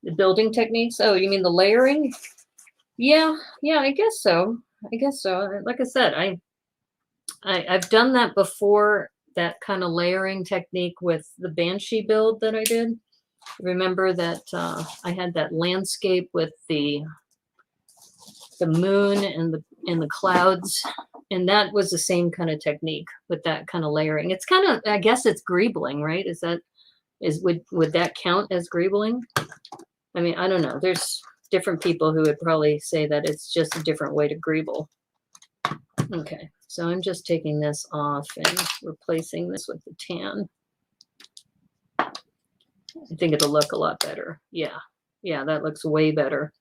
The building techniques. Oh, you mean the layering? Yeah, I guess so. Like I said, I've done that before, that kind of layering technique with the Banshee build that I did. Remember that I had that landscape with the moon and the clouds, and that was the same kind of technique with that kind of layering. It's kind of, I guess it's greebling, right? Would that count as greebling? I mean, I don't know. There's different people who would probably say that it's just a different way to greeble. Okay, so I'm just taking this off and replacing this with the tan. I think it'll look a lot better. Yeah, that looks way better.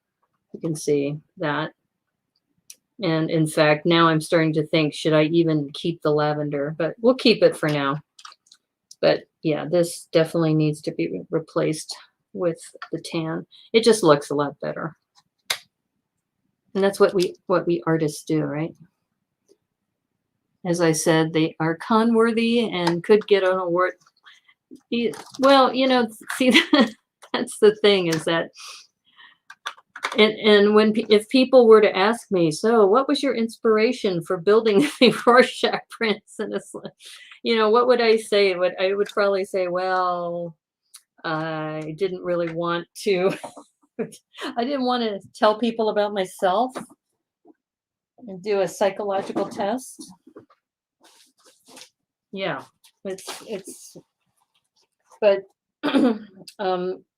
You can see that. And in fact, now I'm starting to think, should I even keep the lavender? But we'll keep it for now. But yeah, this definitely needs to be replaced with the tan. It just looks a lot better. And that's what we artists do, right? As I said, they are con-worthy and could get an award. Well, see, that's the thing, is that, and if people were to ask me, so what was your inspiration for building the Rorschach prints? And it's like, what would I say? I would probably say, well, I didn't really want to, I didn't want to tell people about myself and do a psychological test. Yeah, but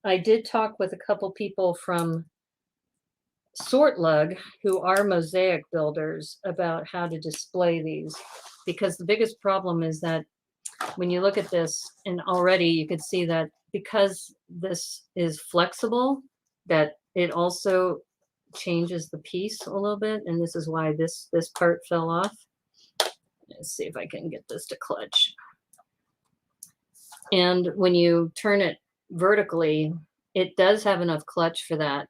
I did talk with a couple people from Sortlug who are mosaic builders about how to display these, because the biggest problem is that when you look at this, and already you could see that because this is flexible, that it also changes the piece a little bit, and this is why this part fell off. Let's see if I can get this to clutch. And when you turn it vertically, it does have enough clutch for that,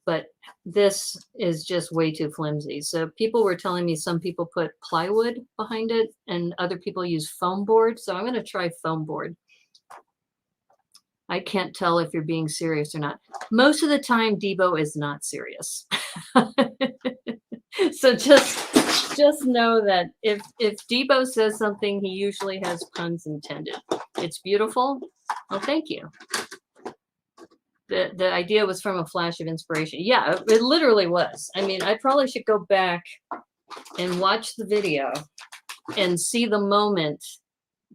but this is just way too flimsy. So people were telling me some people put plywood behind it and other people use foam board. So I'm going to try foam board. I can't tell if you're being serious or not. Most of the time, Debo is not serious. So just know that if Debo says something, he usually has puns intended. It's beautiful. Well, thank you. The idea was from a flash of inspiration. Yeah, it literally was. I mean, I probably should go back and watch the video and see the moment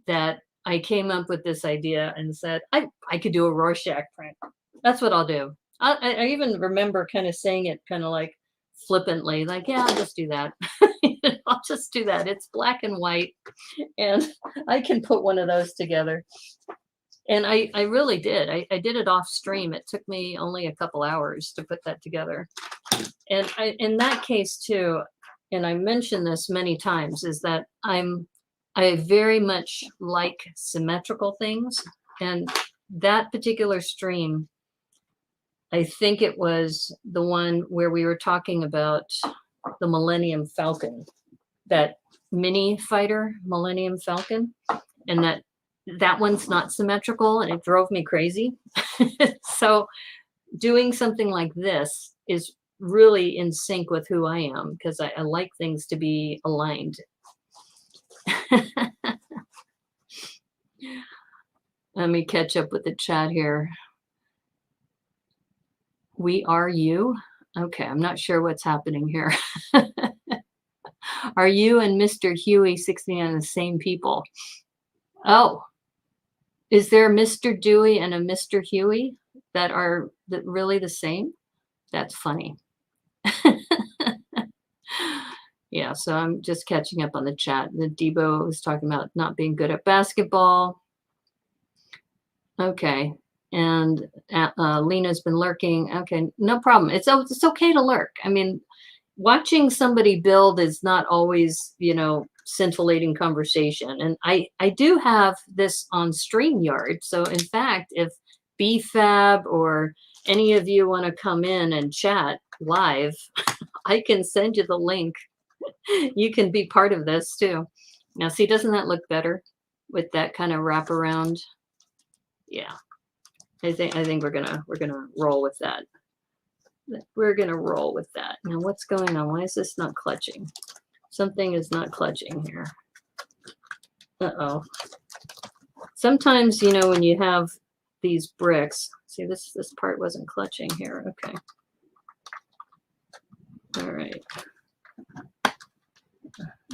that I came up with this idea and said, I could do a Rorschach print. That's what I'll do. I even remember kind of saying it kind of like flippantly, like, yeah, I'll just do that. I'll just do that. It's black and white, and I can put one of those together. And I really did. I did it off stream. It took me only a couple hours to put that together. And in that case too, and I mentioned this many times, is that I very much like symmetrical things. And that particular stream, I think it was the one where we were talking about the Millennium Falcon, that mini fighter Millennium Falcon, and that one's not symmetrical, and it drove me crazy. So doing something like this is really in sync with who I am, because I like things to be aligned. Let me catch up with the chat here. We are you. Okay, I'm not sure what's happening here. Are you and Mr. Huey 69 the same people? Oh, is there a Mr. Dewey and a Mr. Huey that are really the same? That's funny. Yeah, so I'm just catching up on the chat. The Debo was talking about not being good at basketball. Okay, and Lena's been lurking. Okay, no problem. It's okay to lurk. I mean, watching somebody build is not always, scintillating conversation. And I do have this on StreamYard. So in fact, if BFab or any of you want to come in and chat live, I can send you the link. You can be part of this too. Now, see, doesn't that look better with that kind of wraparound? Yeah, I think we're gonna roll with that. We're gonna roll with that. Now, what's going on? Why is this not clutching? Something is not clutching here. Uh-oh. Sometimes, when you have these bricks, see, this part wasn't clutching here. Okay. All right.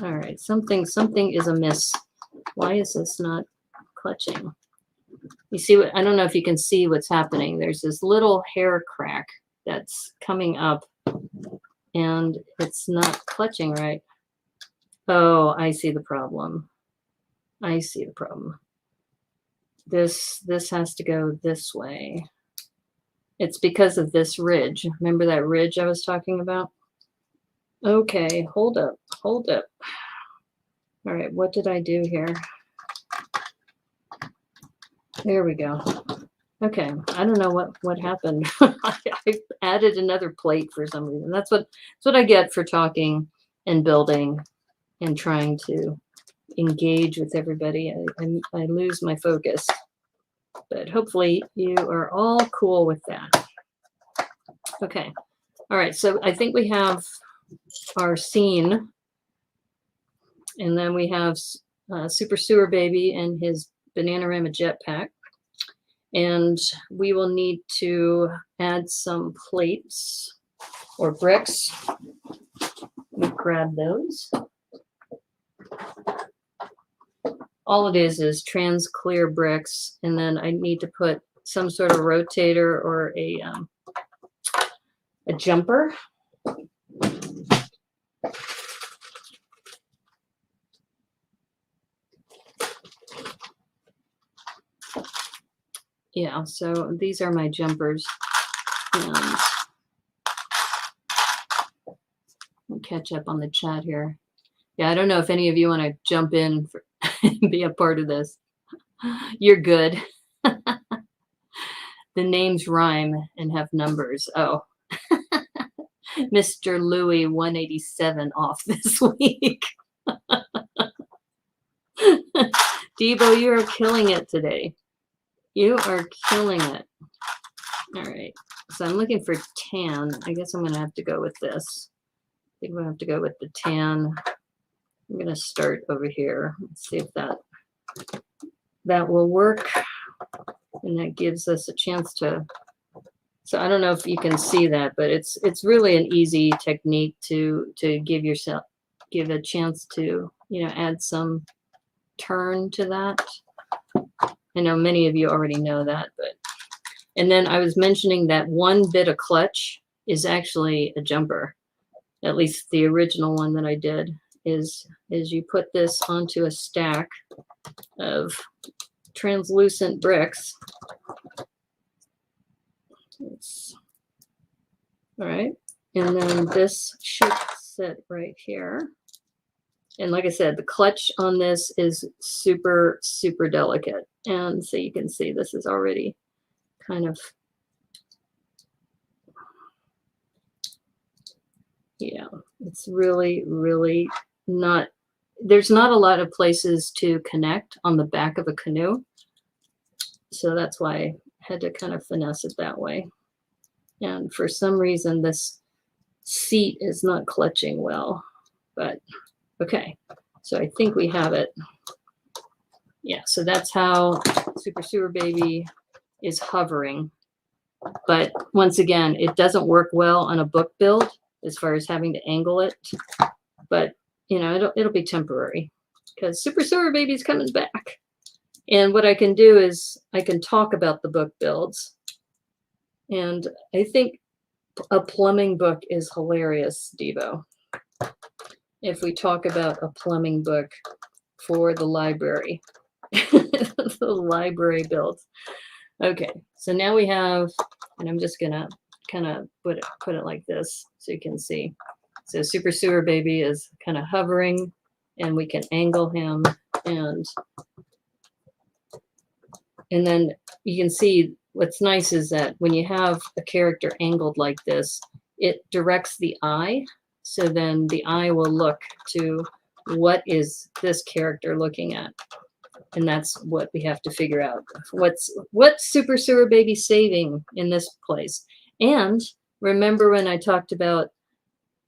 All right. Something is amiss. Why is this not clutching? You see what? I don't know if you can see what's happening. There's this little hair crack that's coming up, and it's not clutching right. Oh, I see the problem. I see the problem. This has to go this way. It's because of this ridge. Remember that ridge I was talking about? Okay, hold up. All right, what did I do here? There we go. Okay, I don't know what happened. I added another plate for some reason. That's what I get for talking and building and trying to engage with everybody. I lose my focus, but hopefully you are all cool with that. Okay, all right, so I think we have our scene, and then we have Super Sewer Baby and his Bananarama jetpack, and we will need to add some plates or bricks. Let me grab those. all it is trans clear bricks, and then I need to put some sort of rotator or a jumper. Yeah, so these are my jumpers. And I'll catch up on the chat here. Yeah, I don't know if any of you want to jump in and be a part of this. You're good. The names rhyme and have numbers. Oh, Mr. Louis 187 off this week. Debo, you are killing it today. You are killing it. All right. So I'm looking for tan. I guess I'm going to have to go with this. I think I'm going to have to go with the tan. I'm going to start over here. Let's see if that will work. And that gives us a chance to, so I don't know if you can see that, but it's really an easy technique to give a chance to, add some turn to that. I know many of you already know that, and then I was mentioning that one bit of clutch is actually a jumper. At least the original one that I did is you put this onto a stack of translucent bricks. All right, and then this should sit right here. And like I said, the clutch on this is super, super delicate. And so you can see this is already kind of, yeah, it's really, really not, there's not a lot of places to connect on the back of a canoe. So that's why I had to kind of finesse it that way. And for some reason, this seat is not clutching well, but okay. So I think we have it. Yeah, so that's how Super Sewer Baby is hovering. But once again, it doesn't work well on a book build as far as having to angle it. But, it'll be temporary because Super Sewer Baby is coming back. And what I can do is I can talk about the book builds. And I think a plumbing book is hilarious, Devo. If we talk about a plumbing book for the library, the library builds. Okay, so now we have, and I'm just gonna kind of put it like this so you can see. So Super Sewer Baby is kind of hovering, and we can angle him, and then you can see what's nice is that when you have a character angled like this, it directs the eye. So then the eye will look to what is this character looking at. And that's what we have to figure out. What's Super Sewer Baby saving in this place? And remember when I talked about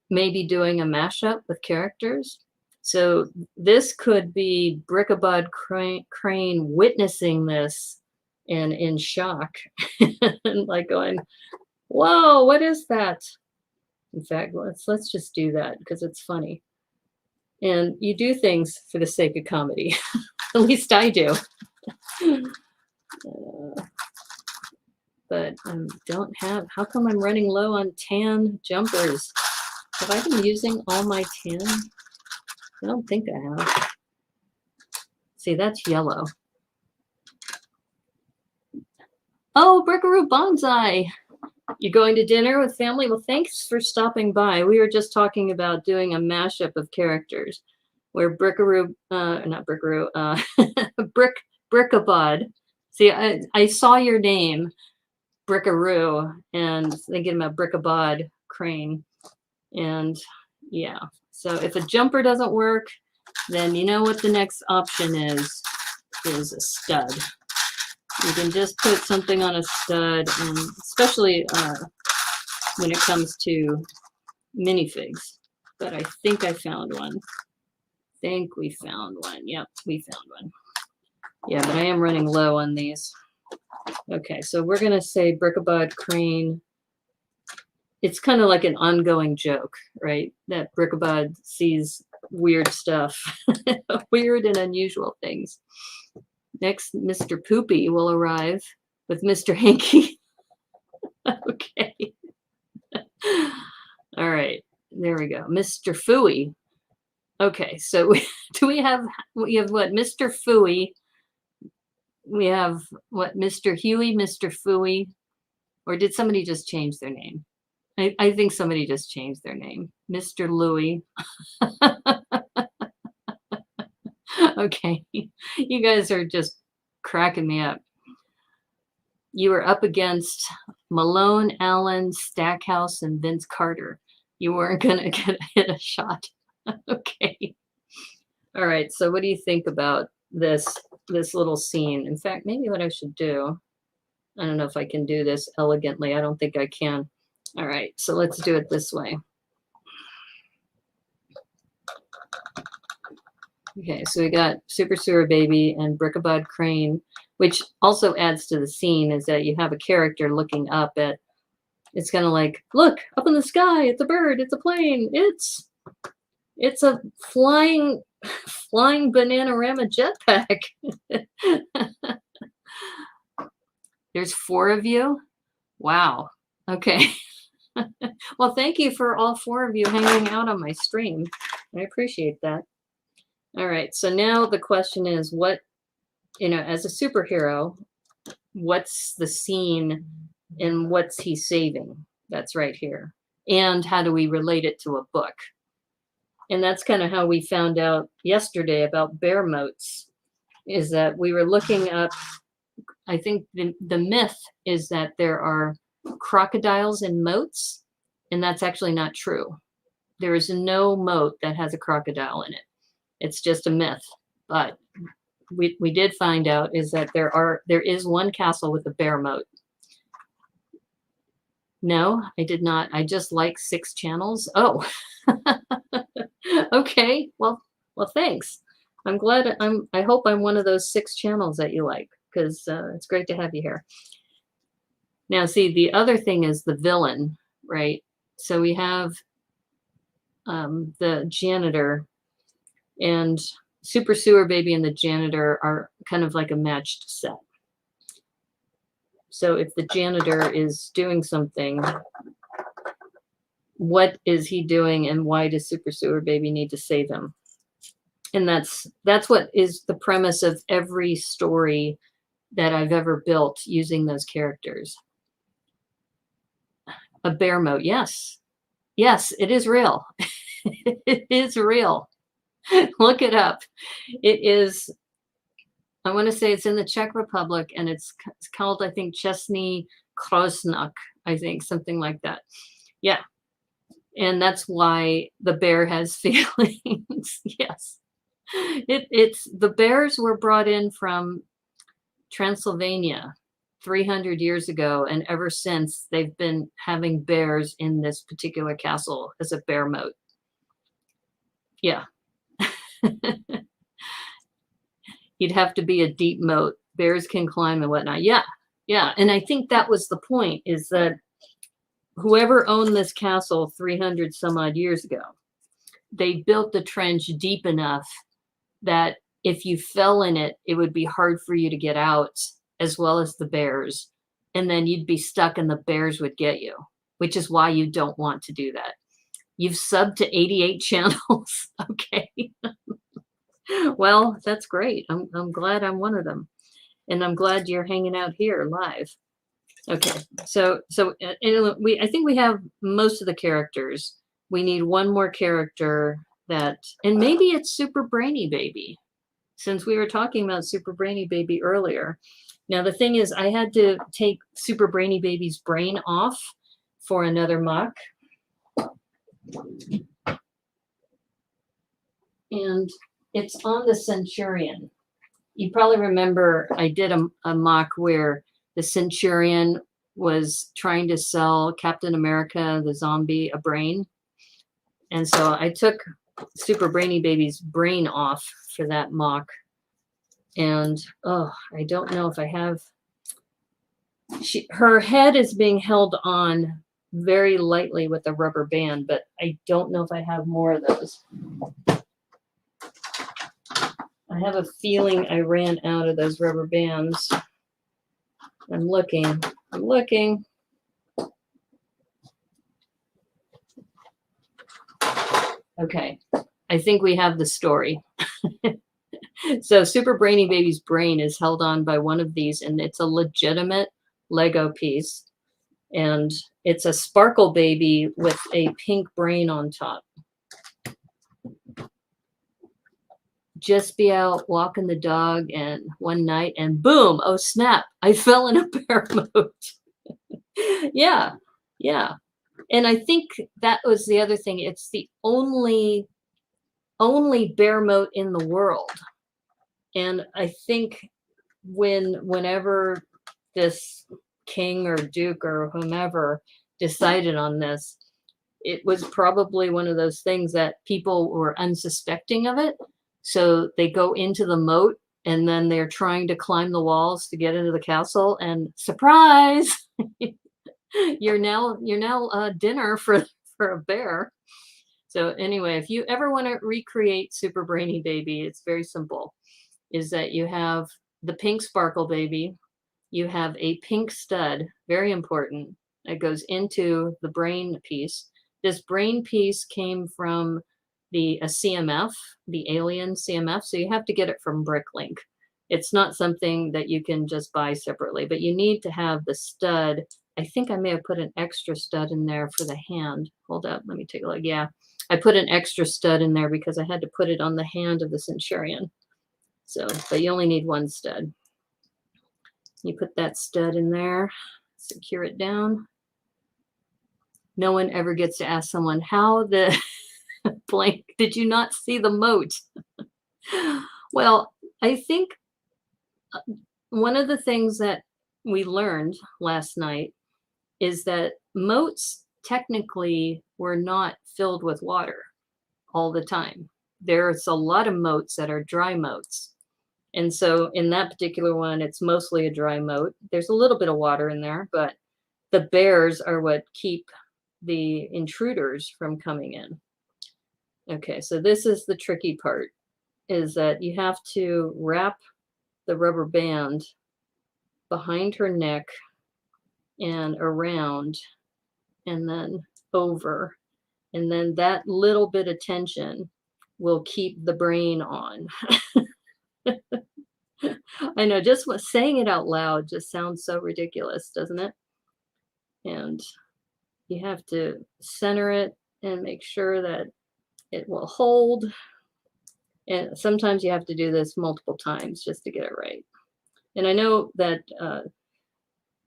maybe doing a mashup with characters? So this could be Brickabod Crane witnessing this and in shock and like going, whoa, what is that? In fact, let's just do that because it's funny. And you do things for the sake of comedy. At least I do. But I don't have, how come I'm running low on tan jumpers? Have I been using all my tan? I don't think I have. See, that's yellow. Oh, Brickaroo Bonsai. You're going to dinner with family? Well, thanks for stopping by. We were just talking about doing a mashup of characters where Brickabod, See, I saw your name, Brickaroo, and thinking about Brickabod Crane. And yeah, so if a jumper doesn't work, then you know what the next option is a stud. You can just put something on a stud, and especially when it comes to minifigs. But I think I found one. Think we found one. Yep, we found one. Yeah, but I am running low on these. Okay, so we're going to say Brickabod Crane. It's kind of like an ongoing joke, right? That Brickabod sees weird stuff, weird and unusual things. Next, Mr. Poopy will arrive with Mr. Hanky. Okay. All right, there we go. Mr. Fooey. Okay, so we have what? Mr. Fooey. We have what? Mr. Huey, Mr. Fooey. Or did somebody just change their name? I think somebody just changed their name. Mr. Louie. Okay, you guys are just cracking me up. You were up against Malone, Allen, Stackhouse, and Vince Carter. You weren't gonna hit a shot. Okay. All right, so what do you think about this little scene? In fact, maybe what I should do, I don't know if I can do this elegantly. I don't think I can. All right, so let's do it this way. Okay, so we got Super Sewer Baby and Brickabod Crane, which also adds to the scene is that you have a character looking up at, it's kind of like, look, up in the sky, it's a bird, it's a plane, it's a flying Bananarama jetpack. There's 4 of you? Wow. Okay. Well, thank you for all 4 of you hanging out on my stream. I appreciate that. All right. So now the question is, what, as a superhero, what's the scene and what's he saving? That's right here. And how do we relate it to a book? And that's kind of how we found out yesterday about bear moats, is that we were looking up, I think the myth is that there are crocodiles in moats, and that's actually not true. There is no moat that has a crocodile in it. It's just a myth. But we did find out is that there is one castle with a bear moat. No, I did not. I just like 6 channels. Oh, okay. Well, thanks. I'm glad. I hope I'm one of those 6 channels that you like, because it's great to have you here. Now, see, the other thing is the villain, right? So we have the janitor, and Super Sewer Baby and the janitor are kind of like a matched set. So if the janitor is doing something, what is he doing, and why does Super Sewer Baby need to save him? And that's what is the premise of every story that I've ever built using those characters. A bear moat, yes. Yes, it is real. It is real. Look it up. It is, I want to say it's in the Czech Republic, and it's called, I think, Česný Krosnak, I think, something like that. Yeah. And that's why the bear has feelings. Yes. It's the bears were brought in from Transylvania 300 years ago, and ever since they've been having bears in this particular castle as a bear moat. Yeah. You'd have to be a deep moat. Bears can climb and whatnot. Yeah. Yeah. And I think that was the point, is that whoever owned this castle 300 some odd years ago, they built the trench deep enough that if you fell in it, it would be hard for you to get out, as well as the bears. And then you'd be stuck and the bears would get you, which is why you don't want to do that. You've subbed to 88 channels. Okay. Well, that's great. I'm glad I'm one of them. And I'm glad you're hanging out here live. Okay. So I think we have most of the characters. We need one more character that, and maybe it's Super Brainy Baby, since we were talking about Super Brainy Baby earlier. Now, the thing is, I had to take Super Brainy Baby's brain off for another mock. And it's on the Centurion. You probably remember I did a mock where the Centurion was trying to sell Captain America, the zombie, a brain. And so I took Super Brainy Baby's brain off for that mock. And, oh, I don't know if I have... her head is being held on very lightly with a rubber band, but I don't know if I have more of those. I have a feeling I ran out of those rubber bands. I'm looking. Okay, I think we have the story. So Super Brainy Baby's brain is held on by one of these, and it's a legitimate Lego piece. And it's a sparkle baby with a pink brain on top. Just be out walking the dog, and one night, and boom, oh snap, I fell in a bear moat. Yeah, yeah. And I think that was the other thing. It's the only bear moat in the world. And I think whenever this king or duke or whomever decided on this, it was probably one of those things that people were unsuspecting of it. So they go into the moat, and then they're trying to climb the walls to get into the castle, and surprise, you're now dinner for a bear. So anyway, if you ever want to recreate Super Brainy Baby, it's very simple. Is that you have the pink sparkle baby, you have a pink stud, very important, that goes into the brain piece. This brain piece came from a CMF, the alien CMF, so you have to get it from Bricklink. It's not something that you can just buy separately, but you need to have the stud. I think I may have put an extra stud in there for the hand. Hold up, let me take a look. Yeah, I put an extra stud in there because I had to put it on the hand of the centurion. So, but you only need one stud. You put that stud in there, secure it down. No one ever gets to ask someone, how the blank did you not see the moat? Well, I think one of the things that we learned last night is that moats technically were not filled with water all the time. There's a lot of moats that are dry moats. And so in that particular one, it's mostly a dry moat. There's a little bit of water in there, but the bears are what keep the intruders from coming in. Okay, so this is the tricky part, is that you have to wrap the rubber band behind her neck and around and then over. And then that little bit of tension will keep the brain on. I know, just saying it out loud just sounds so ridiculous, doesn't it? And you have to center it and make sure that it will hold. And sometimes you have to do this multiple times just to get it right. And I know that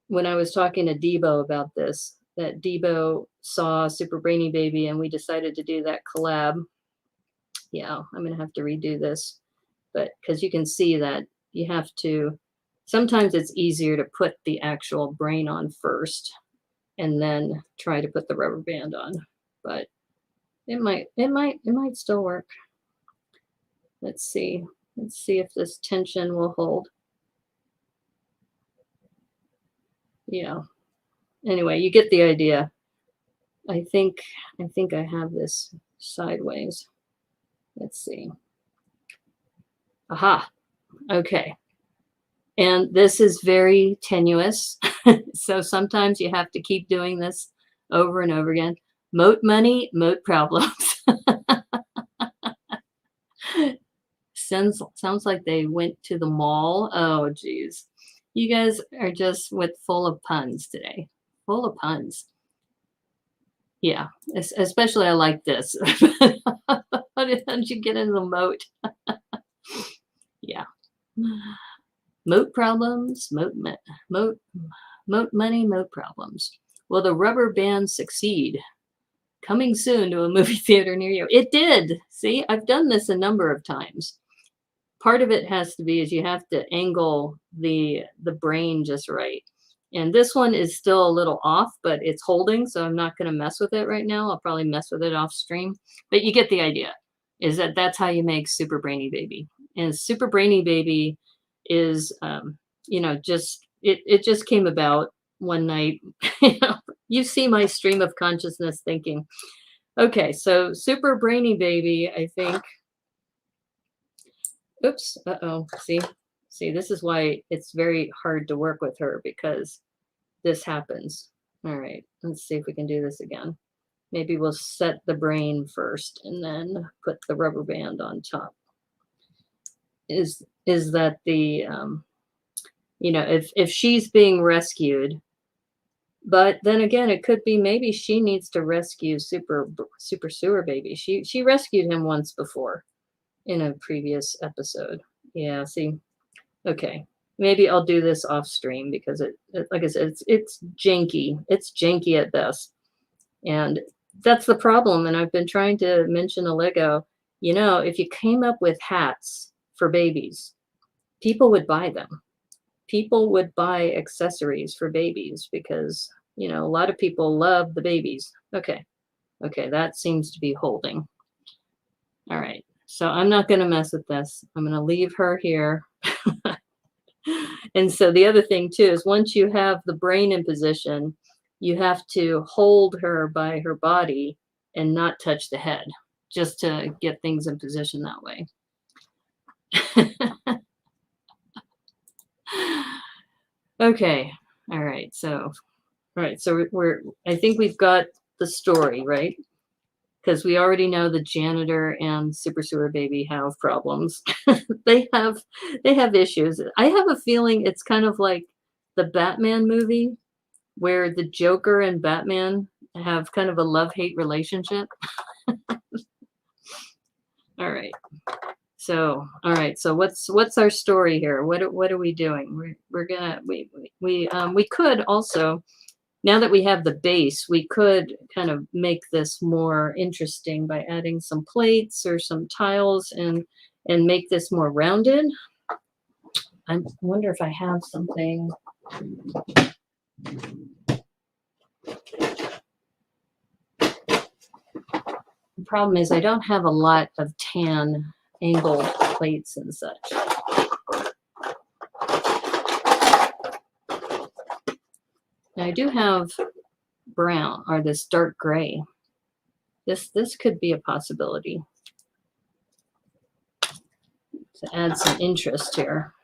when I was talking to Debo about this, that Debo saw Super Brainy Baby and we decided to do that collab. Yeah, I'm going to have to redo this. But because you can see that you have to, sometimes it's easier to put the actual brain on first and then try to put the rubber band on. But it might still work. Let's see if this tension will hold. Yeah. Anyway, you get the idea. I think I have this sideways. Let's see. Aha. Okay. And this is very tenuous. So sometimes you have to keep doing this over and over again. Moat money, moat problems. Sounds like they went to the mall. Oh, geez. You guys are just full of puns today. Full of puns. Yeah, especially I like this. How did you get into the moat? Yeah. Moat problems, moat money, moat problems. Will the rubber band succeed? Coming soon to a movie theater near you. It did. See, I've done this a number of times. Part of it has to be is you have to angle the brain just right. And this one is still a little off, but it's holding, so I'm not going to mess with it right now. I'll probably mess with it off stream. But you get the idea, is that that's how you make Super Brainy Baby. And Super Brainy Baby is, just, it just came about one night. You see my stream of consciousness thinking. Okay, so Super Brainy Baby, I think, Oops. Uh-oh. See, this is why it's very hard to work with her, because this happens. All right, let's see if we can do this again. Maybe we'll set the brain first and then put the rubber band on top. Is that the, if she's being rescued, but then again, it could be maybe she needs to rescue Super Sewer Baby. She rescued him once before in a previous episode. Yeah, see, okay. Maybe I'll do this off stream because like I said, it's janky. It's janky at best. And that's the problem. And I've been trying to mention a Lego, if you came up with hats for babies, people would buy them. People would buy accessories for babies because, a lot of people love the babies. Okay. Okay. That seems to be holding. All right. So I'm not going to mess with this. I'm going to leave her here. And so the other thing too is once you have the brain in position, you have to hold her by her body and not touch the head, just to get things in position that way. Okay. All right. So I think we've got the story, right? Because we already know the janitor and Super Sewer Baby have problems. they have issues. I have a feeling it's kind of like the Batman movie where the Joker and Batman have kind of a love-hate relationship. All right. So, all right. So what's our story here? What are we doing? We could also, now that we have the base, we could kind of make this more interesting by adding some plates or some tiles and make this more rounded. I wonder if I have something. The problem is I don't have a lot of tan angled plates and such. Now I do have brown, or this dark gray. This could be a possibility to add some interest here.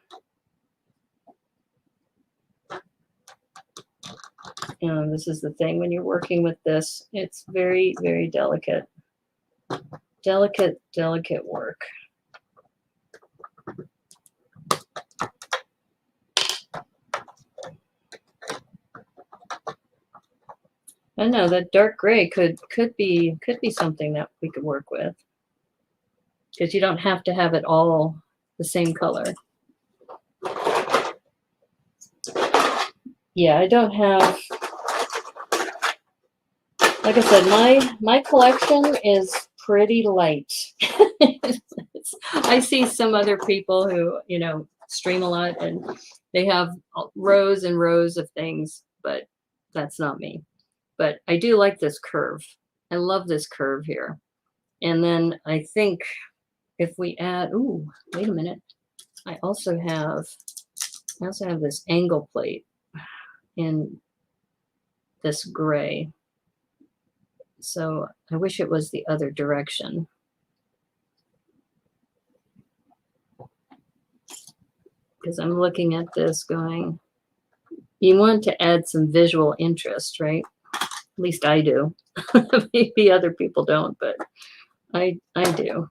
This is the thing when you're working with this, it's very, very delicate. Delicate work. I don't know, that dark gray could be something that we could work with, because you don't have to have it all the same color. Yeah, I don't have, like I said, my collection is pretty light. I see some other people who, stream a lot and they have rows and rows of things, but that's not me. But I do like this curve. I love this curve here. And then I think if we add, ooh, wait a minute. I also have this angle plate in this gray. So I wish it was the other direction. Because I'm looking at this going, you want to add some visual interest, right? At least I do. Maybe other people don't, but I do.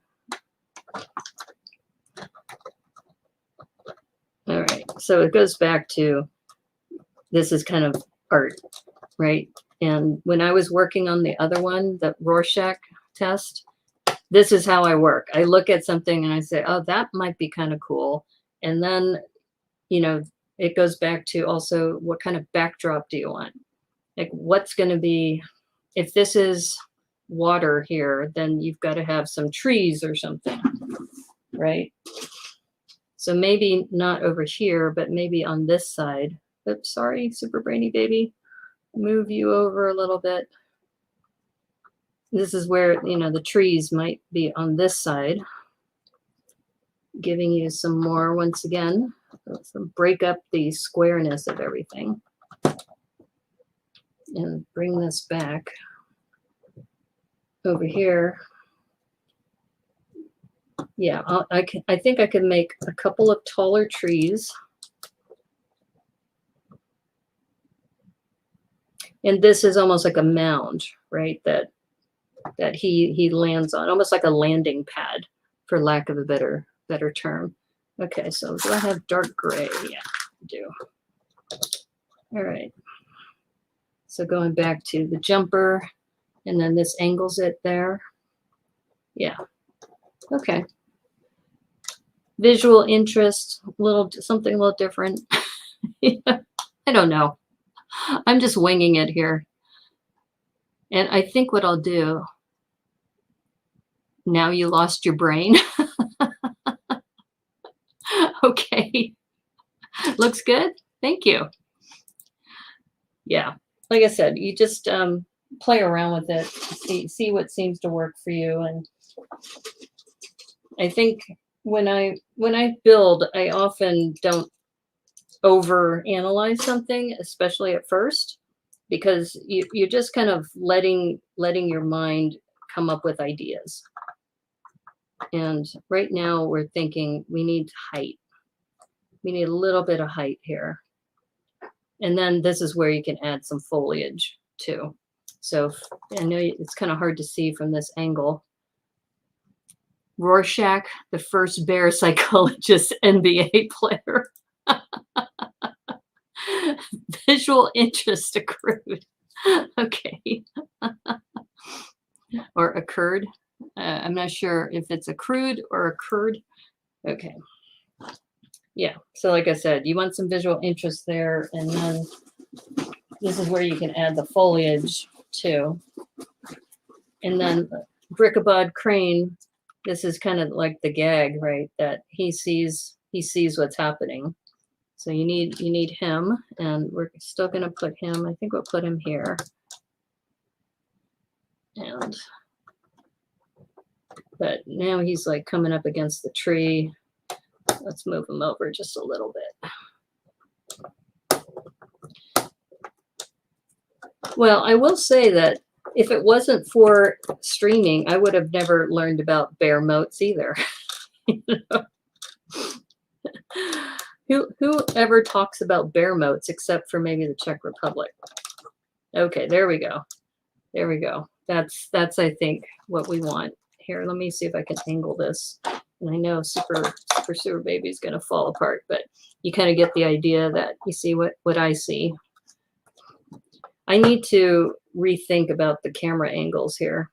All right, so it goes back to, this is kind of art, right? And when I was working on the other one, the Rorschach test, this is how I work. I look at something and I say, oh, that might be kind of cool. And then, it goes back to also what kind of backdrop do you want? Like what's going to be, if this is water here, then you've got to have some trees or something, right? So maybe not over here, but maybe on this side. Oops, sorry, Super Brainy Baby. Move you over a little bit. This is where, the trees might be on this side, giving you some more, once again, break up the squareness of everything. And bring this back over here. Yeah, I think I can make a couple of taller trees. And this is almost like a mound, right? That he lands on, almost like a landing pad, for lack of a better term. Okay, so do I have dark gray? Yeah, I do. All right. So going back to the jumper, and then this angles it there. Yeah. Okay. Visual interest, something a little different. I don't know. I'm just winging it here. And I think what I'll do, now you lost your brain. Okay. Looks good. Thank you. Yeah. Like I said, you just play around with it, see what seems to work for you. And I think when I build, I often don't over analyze something, especially at first, because you're just kind of letting your mind come up with ideas. And right now we're thinking we need height. We need a little bit of height here. And then this is where you can add some foliage too. So I know it's kind of hard to see from this angle. Rorschach, the first bear psychologist NBA player. Visual interest accrued. Okay. Or occurred. I'm not sure if it's accrued or occurred. Okay. Yeah. So like I said, you want some visual interest there. And then this is where you can add the foliage too. And then Brickabod Crane, this is kind of like the gag, right? That he sees what's happening. So you need him, and we're still going to put him, I think we'll put him here. But now he's like coming up against the tree. Let's move him over just a little bit. Well, I will say that if it wasn't for streaming, I would have never learned about bear moats either. You know? Who ever talks about bear moats except for maybe the Czech Republic? Okay, there we go. There we go. That's I think what we want. Here, let me see if I can angle this. And I know Super Baby is going to fall apart, but you kind of get the idea that you see what I see. I need to rethink about the camera angles here.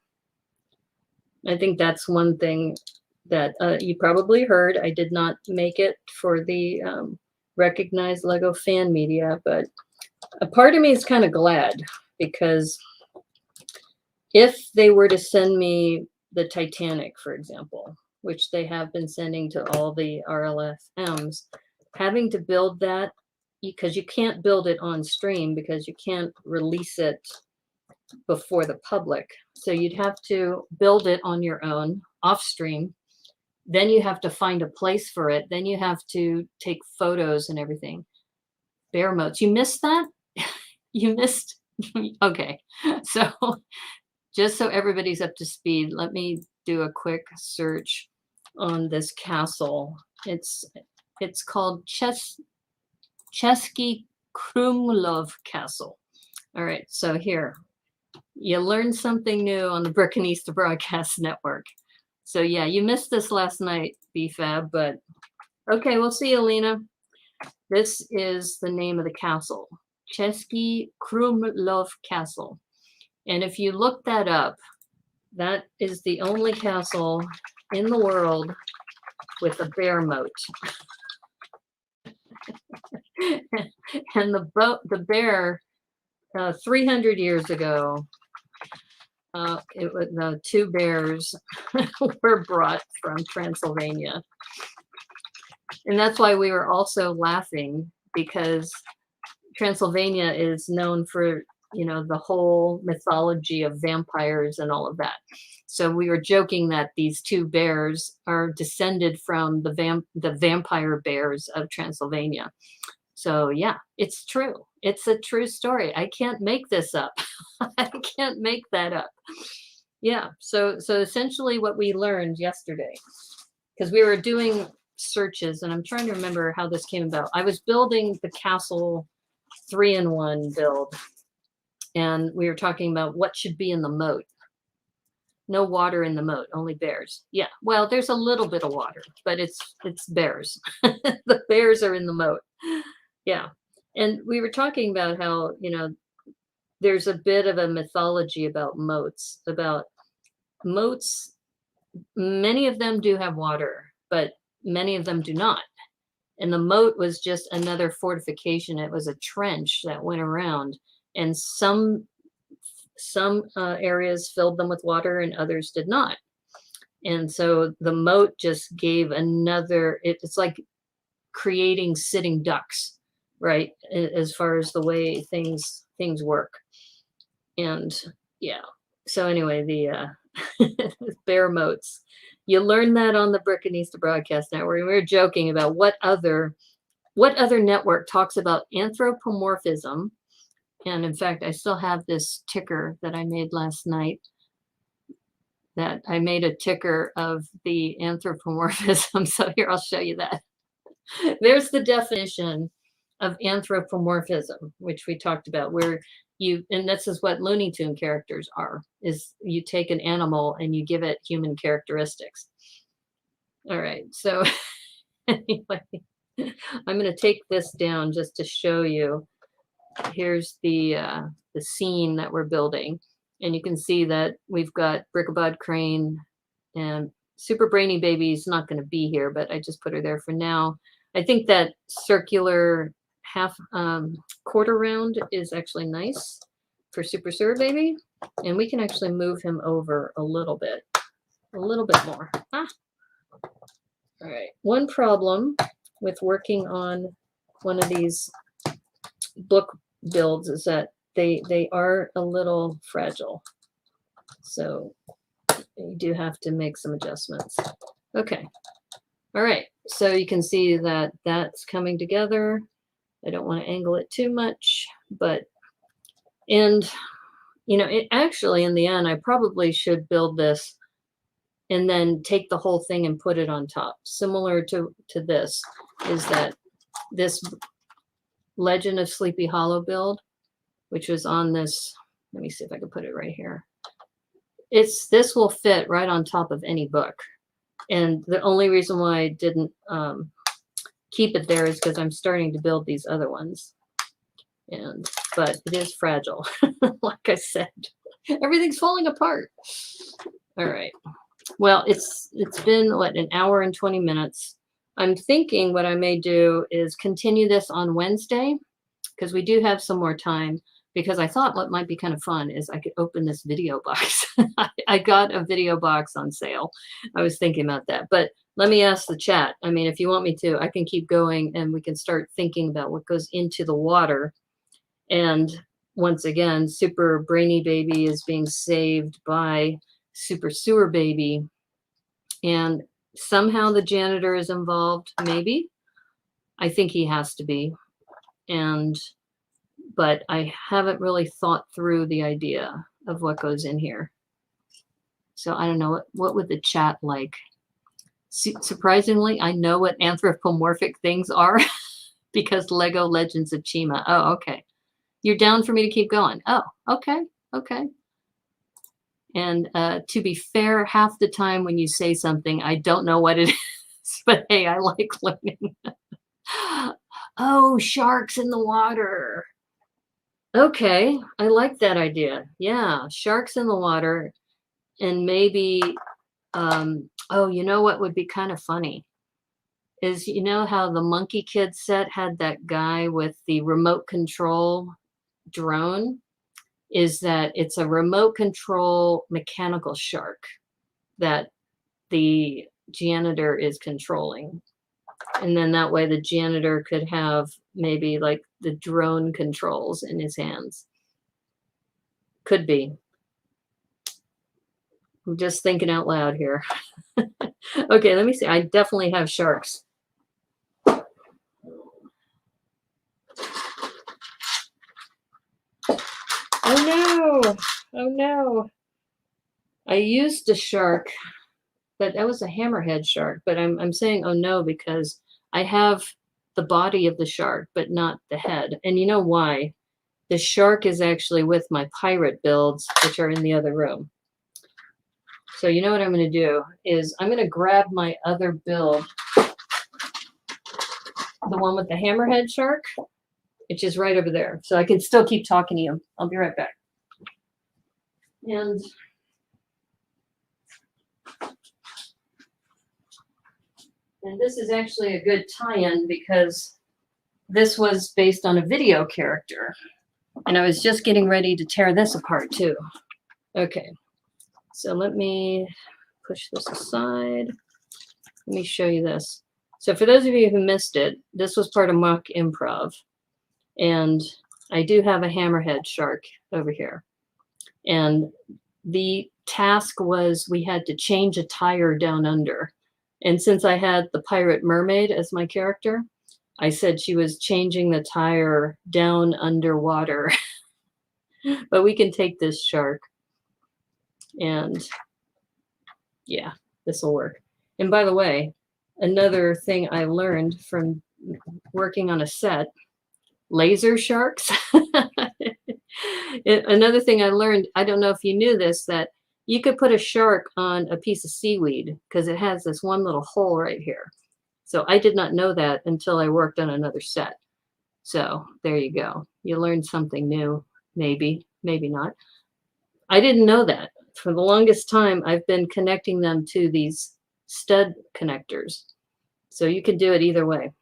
I think that's one thing that you probably heard. I did not make it for the recognized Lego fan media, but a part of me is kind of glad, because if they were to send me the Titanic, for example, which they have been sending to all the RLFMs, having to build that, because you can't build it on stream because you can't release it before the public. So you'd have to build it on your own off stream. Then you have to find a place for it. Then you have to take photos and everything. Bear moats. You missed that? You missed? Okay. So just so everybody's up to speed, let me do a quick search on this castle. It's called Český Krumlov Castle. All right, so here, you learned something new on the Brickanista Broadcast Network. So yeah, you missed this last night, BFAB, but okay, we'll see you, Lena. This is the name of the castle, Český Krumlov Castle. And if you look that up, that is the only castle in the world with a bear moat. And the bear, 300 years ago, it was two bears were brought from Transylvania. And that's why we were also laughing, because Transylvania is known for, you know, the whole mythology of vampires and all of that. So we were joking that these two bears are descended from the vampire bears of Transylvania. So yeah, it's true. It's a true story. I can't make this up. I can't make that up. Yeah. So essentially what we learned yesterday because we were doing searches, and I'm trying to remember how this came about. I was building the castle 3-in-1 build, and we were talking about what should be in the moat. No water in the moat, only bears. Yeah, well, there's a little bit of water, but it's bears. The bears are in the moat. Yeah. And we were talking about how, you know, there's a bit of a mythology about moats, many of them do have water, but many of them do not. And the moat was just another fortification. It was a trench that went around, and some areas filled them with water and others did not. And so the moat just gave another, it's like creating sitting ducks, right? As far as the way things work. And yeah, so anyway, the bear moats, you learn that on the Brickabod Broadcast Network. We were joking about what other network talks about anthropomorphism. And in fact, I still have this ticker that I made last night, that I made a ticker of the anthropomorphism. So here, I'll show you that. There's the definition of anthropomorphism, which we talked about, where and this is what Looney Tune characters are, is you take an animal and you give it human characteristics. All right, so anyway, I'm going to take this down just to show you. Here's the scene that we're building, and you can see that we've got Brickabod Crane, and Super Brainy Baby's not going to be here, but I just put her there for now. I think that circular half quarter round is actually nice for Super Baby, and we can actually move him over a little bit more. All right. One problem with working on one of these book builds is that they are a little fragile, so you do have to make some adjustments. Okay. All right, so you can see that that's coming together. I don't want to angle it too much, and you know, it actually, in the end, I probably should build this and then take the whole thing and put it on top. Similar to this, is that this Legend of Sleepy Hollow build, which was on this, let me see if I can put it right here. This will fit right on top of any book. And the only reason why I didn't keep it there is because I'm starting to build these other ones. But it is fragile. Like I said, everything's falling apart. All right. Well, it's been, what, an hour and 20 minutes. I'm thinking what I may do is continue this on Wednesday, because we do have some more time, because I thought what might be kind of fun is I could open this video box. I got a video box on sale. I was thinking about that, but let me ask the chat. I mean, if you want me to, I can keep going and we can start thinking about what goes into the water. And once again, Super Brainy Baby is being saved by Super Sewer Baby. And somehow the janitor is involved, maybe. I think he has to be. But I haven't really thought through the idea of what goes in here. So I don't know, what would the chat like? Surprisingly, I know what anthropomorphic things are because Lego Legends of Chima. Oh, okay. You're down for me to keep going. Oh, okay. Okay. And to be fair, half the time when you say something, I don't know what it is, but hey, I like learning. Oh, sharks in the water. Okay, I like that idea. Yeah, sharks in the water, and maybe, oh, you know what would be kind of funny is, you know how the Monkey Kid set had that guy with the remote control drone? Is that it's a remote control mechanical shark that the janitor is controlling. And then that way the janitor could have maybe like the drone controls in his hands. Could be. I'm just thinking out loud here. Okay, let me see. I definitely have sharks. Oh no. Oh no. I used a shark but that was a hammerhead shark. But I'm saying oh no because I have the body of the shark, but not the head. And you know why? The shark is actually with my pirate builds, which are in the other room. So you know what I'm going to do is I'm going to grab my other build, the one with the hammerhead shark, which is right over there. So I can still keep talking to you. I'll be right back. And this is actually a good tie-in because this was based on a video character. And I was just getting ready to tear this apart too. Okay, so let me push this aside. Let me show you this. So for those of you who missed it, this was part of mock improv. And I do have a hammerhead shark over here. And the task was we had to change a tire down under. And since I had the pirate mermaid as my character, I said she was changing the tire down underwater. But we can take this shark. And yeah, this will work. And by the way, another thing I learned from working on a set, laser sharks. Another thing I learned, I don't know if you knew this, that you could put a shark on a piece of seaweed because it has this one little hole right here. So I did not know that until I worked on another set. So there you go. You learned something new, maybe, maybe not. I didn't know that. For the longest time, I've been connecting them to these stud connectors. So you can do it either way.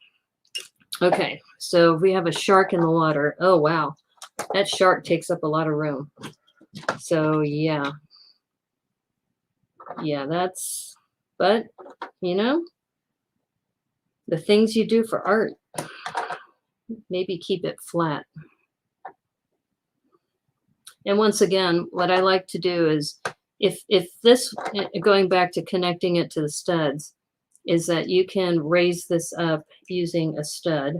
Okay, so we have a shark in the water. Oh, wow. That shark takes up a lot of room. So, yeah. Yeah, that's, but, you know, the things you do for art, maybe keep it flat. And once again, what I like to do is, if this, going back to connecting it to the studs, is that you can raise this up using a stud.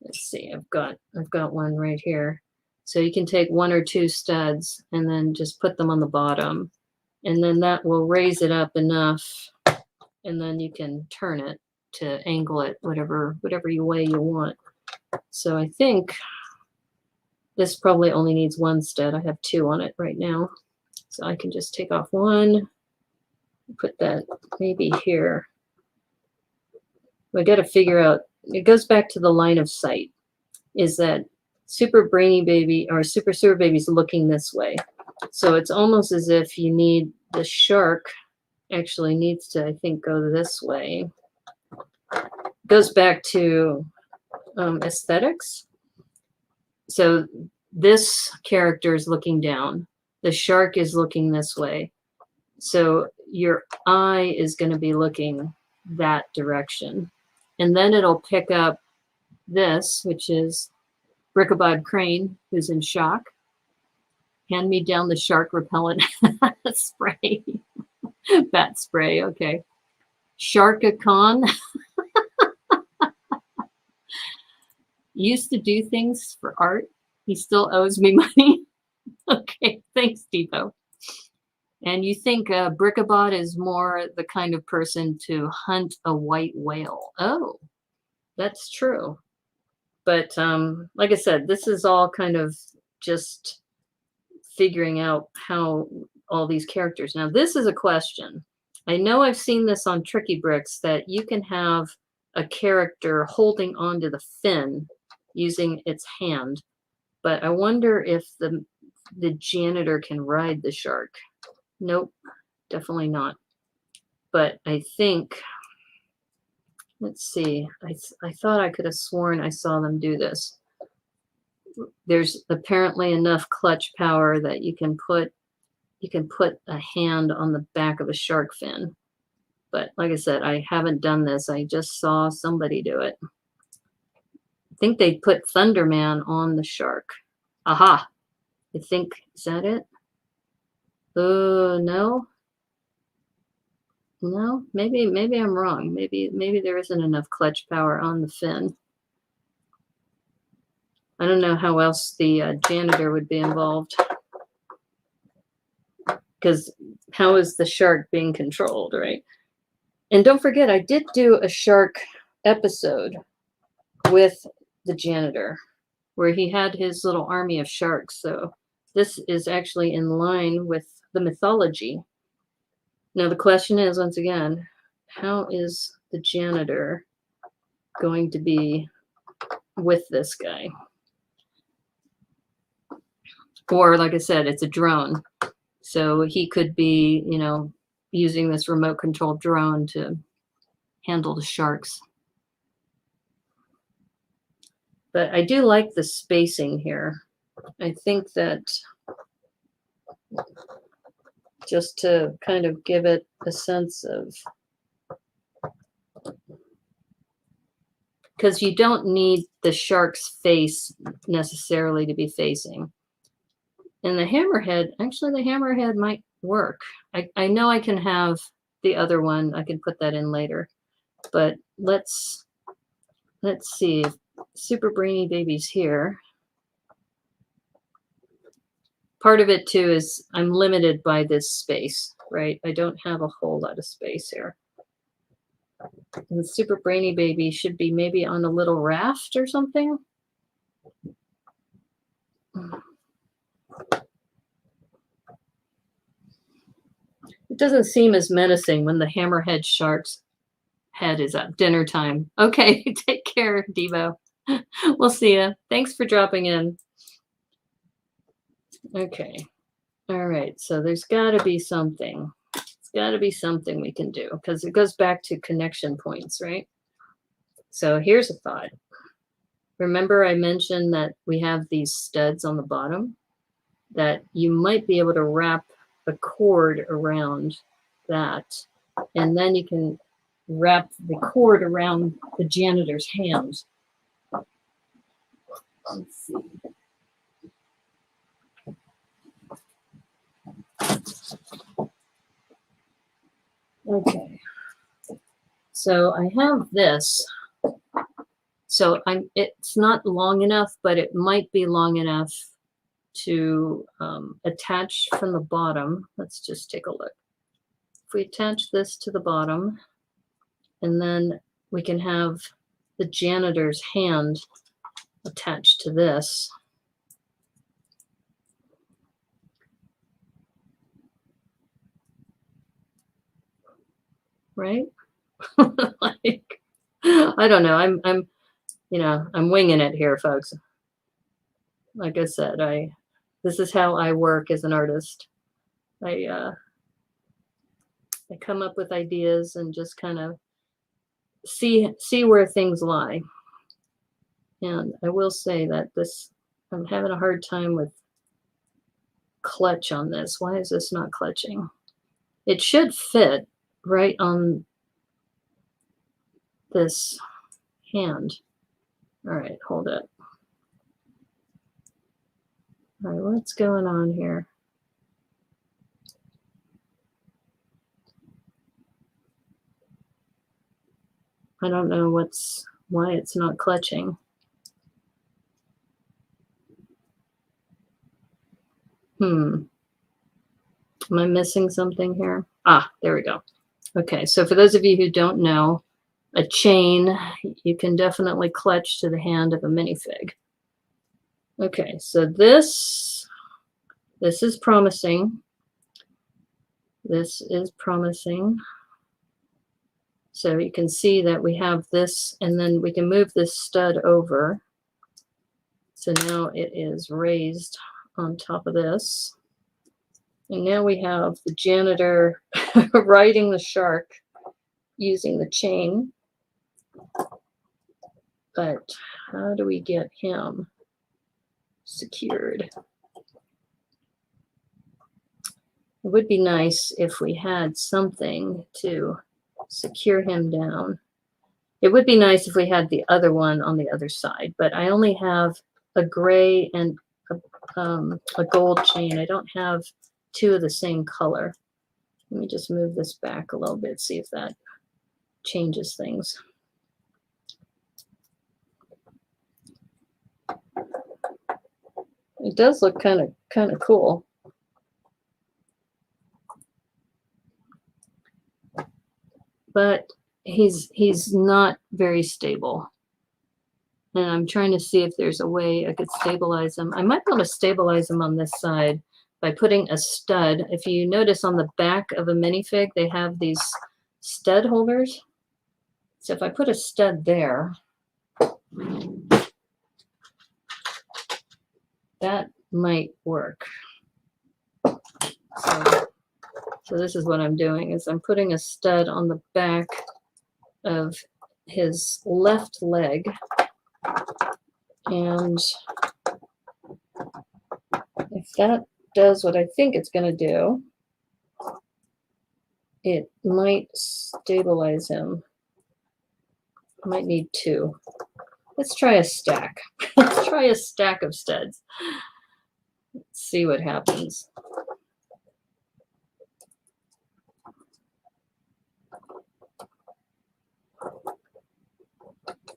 Let's see, I've got one right here. So you can take one or two studs and then just put them on the bottom. And then that will raise it up enough. And then you can turn it to angle it, whatever way you want. So I think this probably only needs one stud. I have two on it right now. So I can just take off one, put that maybe here. We got to figure out, it goes back to the line of sight, is that super brainy baby or super sewer baby's looking this way. So it's almost as if you need, the shark actually needs to, I think, go this way. Goes back to aesthetics. So this character is looking down. The shark is looking this way. So your eye is going to be looking that direction. And then it'll pick up this, which is Brickabod Crane, who's in shock. Hand me down the shark repellent spray. Bat spray, okay. Sharkacon. Used to do things for art. He still owes me money. Okay, thanks, Depot. And you think Brickabod is more the kind of person to hunt a white whale. Oh, that's true. But like I said, this is all kind of just figuring out how all these characters. Now, this is a question. I know I've seen this on Tricky Bricks, that you can have a character holding onto the fin using its hand. But I wonder if the janitor can ride the shark. Nope, definitely not. But I think, let's see, I thought I could have sworn I saw them do this. There's apparently enough clutch power that you can put a hand on the back of a shark fin. But like I said, I haven't done this. I just saw somebody do it. I think they put Thunderman on the shark. Aha. I think, is that it? No. No, maybe I'm wrong. Maybe there isn't enough clutch power on the fin. I don't know how else the janitor would be involved. Because how is the shark being controlled, right? And don't forget, I did do a shark episode with the janitor where he had his little army of sharks. So this is actually in line with the mythology. Now the question is, once again, how is the janitor going to be with this guy? Or like I said, it's a drone. So he could be, you know, using this remote controlled drone to handle the sharks. But I do like the spacing here. I think that just to kind of give it a sense of, because you don't need the shark's face necessarily to be facing. And the hammerhead, actually the hammerhead might work. I know I can have the other one, I can put that in later. But let's see. Super Brainy Baby's here. Part of it too is I'm limited by this space, right? I don't have a whole lot of space here. And the Super Brainy Baby should be maybe on a little raft or something. It doesn't seem as menacing when the hammerhead shark's head is at dinner time. Okay, take care, Devo. We'll see ya. Thanks for dropping in. Okay. All right. So there's got to be something. It's got to be something we can do because it goes back to connection points, right? So here's a thought. Remember I mentioned that we have these studs on the bottom that you might be able to wrap a cord around that. And then you can wrap the cord around the janitor's hands. Let's see. Okay. So I have this. So it's not long enough, but it might be long enough to attach from the bottom. Let's just take a look. If we attach this to the bottom, and then we can have the janitor's hand attached to this. Right? Like, I don't know. I'm you know, I'm winging it here, folks. Like I said, this is how I work as an artist. I come up with ideas and just kind of see where things lie. And I will say that I'm having a hard time with clutch on this. Why is this not clutching? It should fit right on this hand. All right, hold it. All right, what's going on here? I don't know why it's not clutching. Am I missing something here? Ah, there we go. Okay, so for those of you who don't know, a chain, you can definitely clutch to the hand of a minifig. Okay, so this is promising. This is promising. So you can see that we have this, and then we can move this stud over. So now it is raised on top of this. And now we have the janitor riding the shark using the chain. But how do we get him secured? It would be nice if we had something to secure him down. It would be nice if we had the other one on the other side, but I only have a gray and a gold chain. I don't have two of the same color. Let me just move this back a little bit, see if that changes things. It does look kind of cool. but he's not very stable. And I'm trying to see if there's a way I could stabilize him. I might be able to stabilize him on this side by putting a stud. If you notice on the back of a minifig, they have these stud holders. So if I put a stud there, that might work. So this is what I'm doing, is I'm putting a stud on the back of his left leg. And if that does what I think it's going to do, it might stabilize him. I might need two. Let's try a stack. Let's try a stack of studs. Let's see what happens.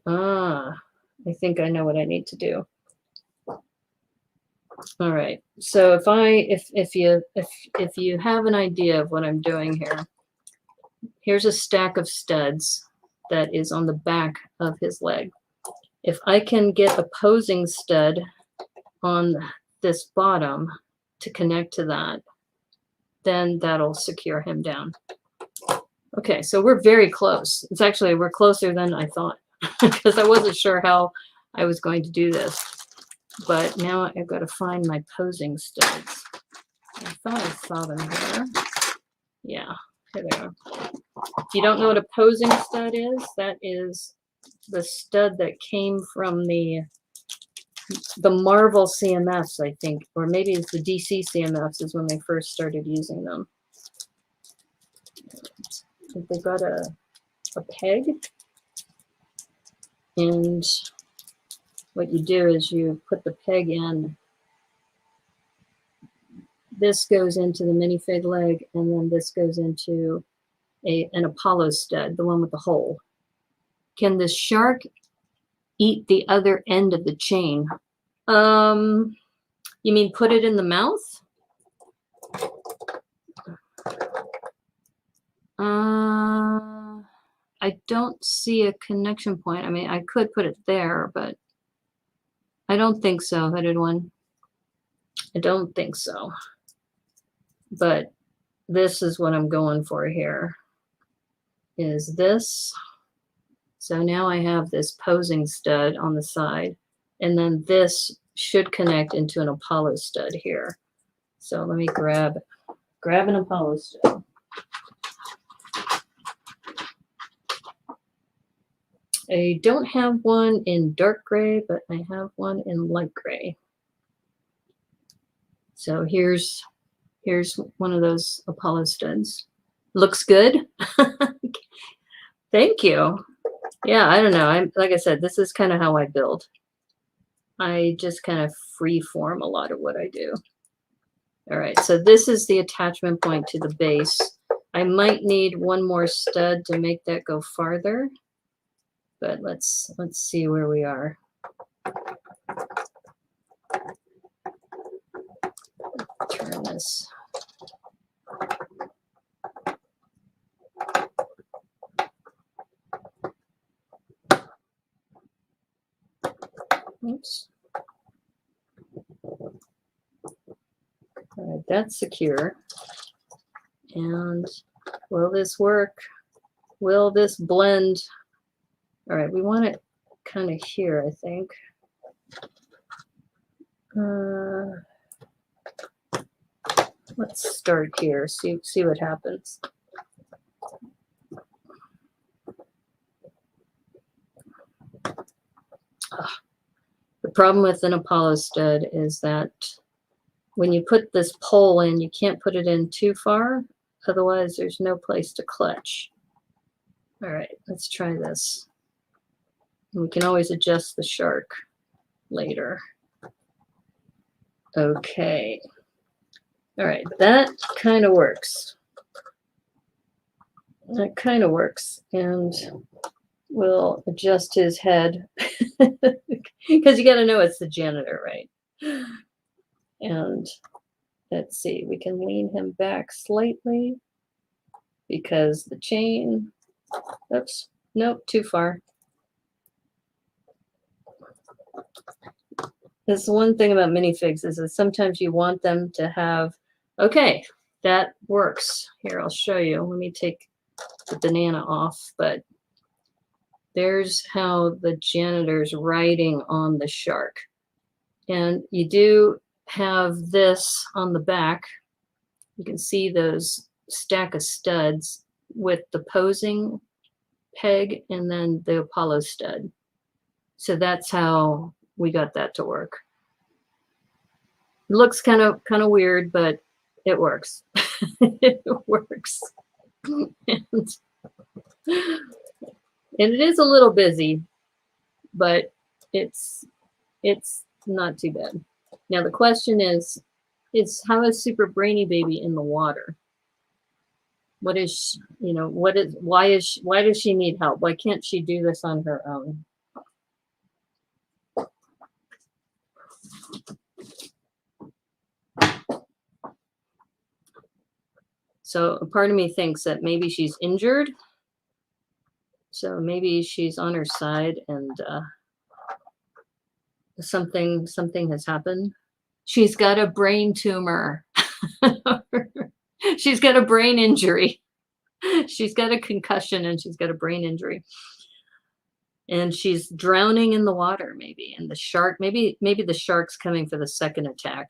I think I know what I need to do. All right. So if you have an idea of what I'm doing here, here's a stack of studs that is on the back of his leg. If I can get a posing stud on this bottom to connect to that, then that'll secure him down. Okay, so we're very close. It's actually, we're closer than I thought because I wasn't sure how I was going to do this. But now I've got to find my posing studs. I thought I saw them here. Yeah, here they are. If you don't know what a posing stud is, that is the stud that came from the Marvel CMFs, I think, or maybe it's the DC CMFs is when they first started using them. They've got a peg, and what you do is you put the peg in. This goes into the minifig leg, and then this goes into an Apollo stud, the one with the hole. Can the shark eat the other end of the chain? You mean put it in the mouth? I don't see a connection point. I mean, I could put it there, but I don't think so, Hooded One. I don't think so. But this is what I'm going for here, is this. So now I have this posing stud on the side, and then this should connect into an Apollo stud here. So let me grab an Apollo stud. I don't have one in dark gray, but I have one in light gray. So here's one of those Apollo studs. Looks good. Thank you. Yeah, I don't know. Like I said, this is kind of how I build. I just kind of free form a lot of what I do. All right, so this is the attachment point to the base. I might need one more stud to make that go farther, but let's see where we are. Turn this. Oops. All right, that's secure. And will this work? Will this blend? All right, we want it kind of here, I think. Let's start here, see what happens. The problem with an Apollo stud is that when you put this pole in, you can't put it in too far, otherwise there's no place to clutch. All right, let's try this. We can always adjust the shark later. Okay. All right, that kind of works. That kind of works. And we'll adjust his head because you got to know it's the janitor, right? And let's see, we can lean him back slightly because the chain Oops, nope, too far. That's one thing about minifigs is that sometimes you want them to have, okay, that works. Here, I'll show you. Let me take the banana off, but there's how the janitor's writing on the shark. And you do have this on the back. You can see those stack of studs with the posing peg and then the Apollo stud. So that's how we got that to work. It looks kind of weird, but it works. It works. And it is a little busy, but it's not too bad. Now the question is how is Super Brainy Baby in the water? What is, you know, why does she need help? Why can't she do this on her own? So a part of me thinks that maybe she's injured. So maybe she's on her side and something has happened. She's got a brain tumor. She's got a brain injury. She's got a concussion and she's got a brain injury. And she's drowning in the water, maybe. And the shark, maybe the shark's coming for the second attack.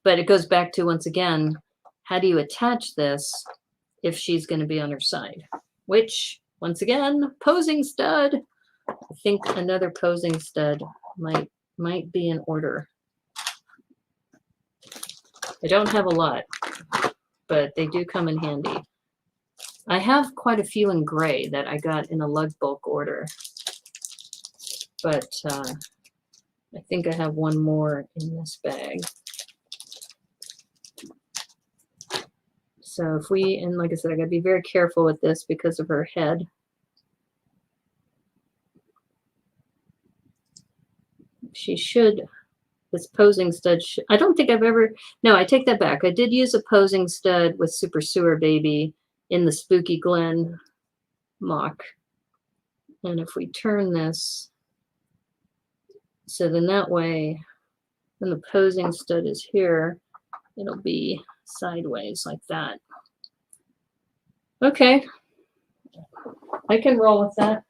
But it goes back to, once again, how do you attach this if she's going to be on her side? Which, once again, posing stud. I think another posing stud might be in order. I don't have a lot, but they do come in handy. I have quite a few in gray that I got in a lug bulk order, but I think I have one more in this bag. So if we, and like I said, I gotta be very careful with this because of her head. She should, this posing stud, I don't think I've ever, no, I take that back. I did use a posing stud with Super Sewer Baby in the Spooky Glen mock. And if we turn this, so then that way, when the posing stud is here, it'll be sideways like that. Okay, I can roll with that.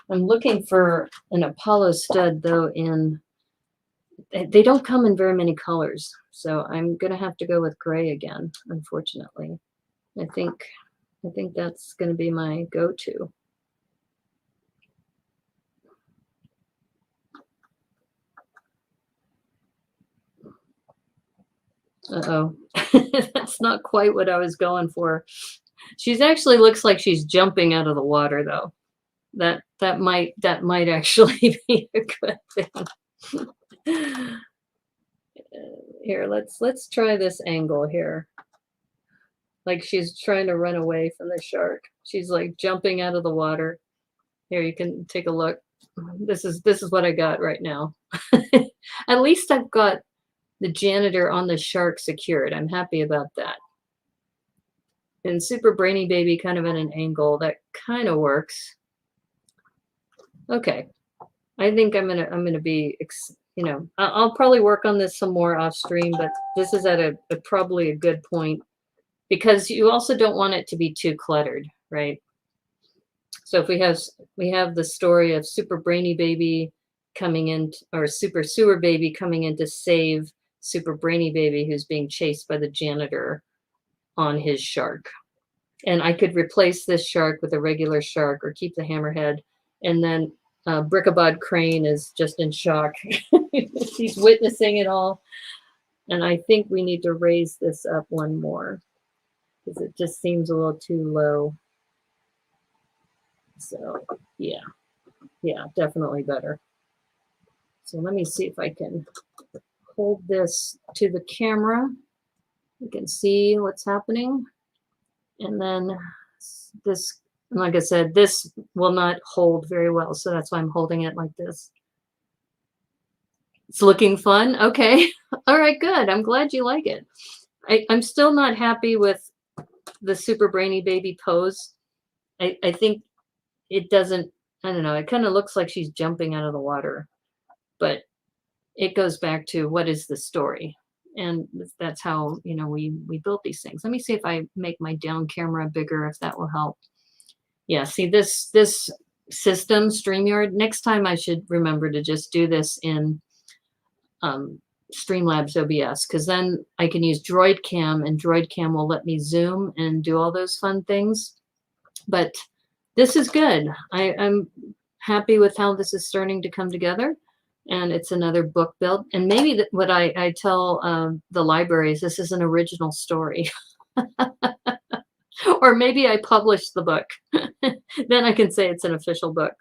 I'm looking for an Apollo stud though they don't come in very many colors. So I'm gonna have to go with gray again, unfortunately. I think that's gonna be my go-to. Uh-oh, that's not quite what I was going for. She's actually looks like she's jumping out of the water though. That might actually be a good thing. Here, let's try this angle here. Like she's trying to run away from the shark. She's like jumping out of the water. Here, you can take a look. This is what I got right now. At least I've got the janitor on the shark secured. I'm happy about that. And Super Brainy Baby kind of at an angle. That kind of works. Okay, I think I'm gonna be, you know, I'll probably work on this some more off stream, but this is at probably a good point because you also don't want it to be too cluttered, right? So if we have the story of Super Brainy Baby coming in, or Super Sewer Baby coming in to save Super Brainy Baby who's being chased by the janitor on his shark. And I could replace this shark with a regular shark or keep the hammerhead. And then Brickabod Crane is just in shock. He's witnessing it all. And I think we need to raise this up one more because it just seems a little too low. So yeah, definitely better. So let me see if I can hold this to the camera. You can see what's happening. And then this, like I said, this will not hold very well. So that's why I'm holding it like this. It's looking fun. Okay. All right, good. I'm glad you like it. I'm still not happy with the super brainy baby pose. I think it doesn't, I don't know, it kind of looks like she's jumping out of the water, but it goes back to what is the story? And that's how, we built these things. Let me see if I make my down camera bigger, if that will help. Yeah, see this system, StreamYard, next time I should remember to just do this in Streamlabs OBS, because then I can use Droid Cam, and Droid Cam will let me zoom and do all those fun things. But this is good. I'm happy with how this is starting to come together. And it's another book build. And maybe what I tell the libraries, this is an original story. Or maybe I published the book. Then I can say it's an official book.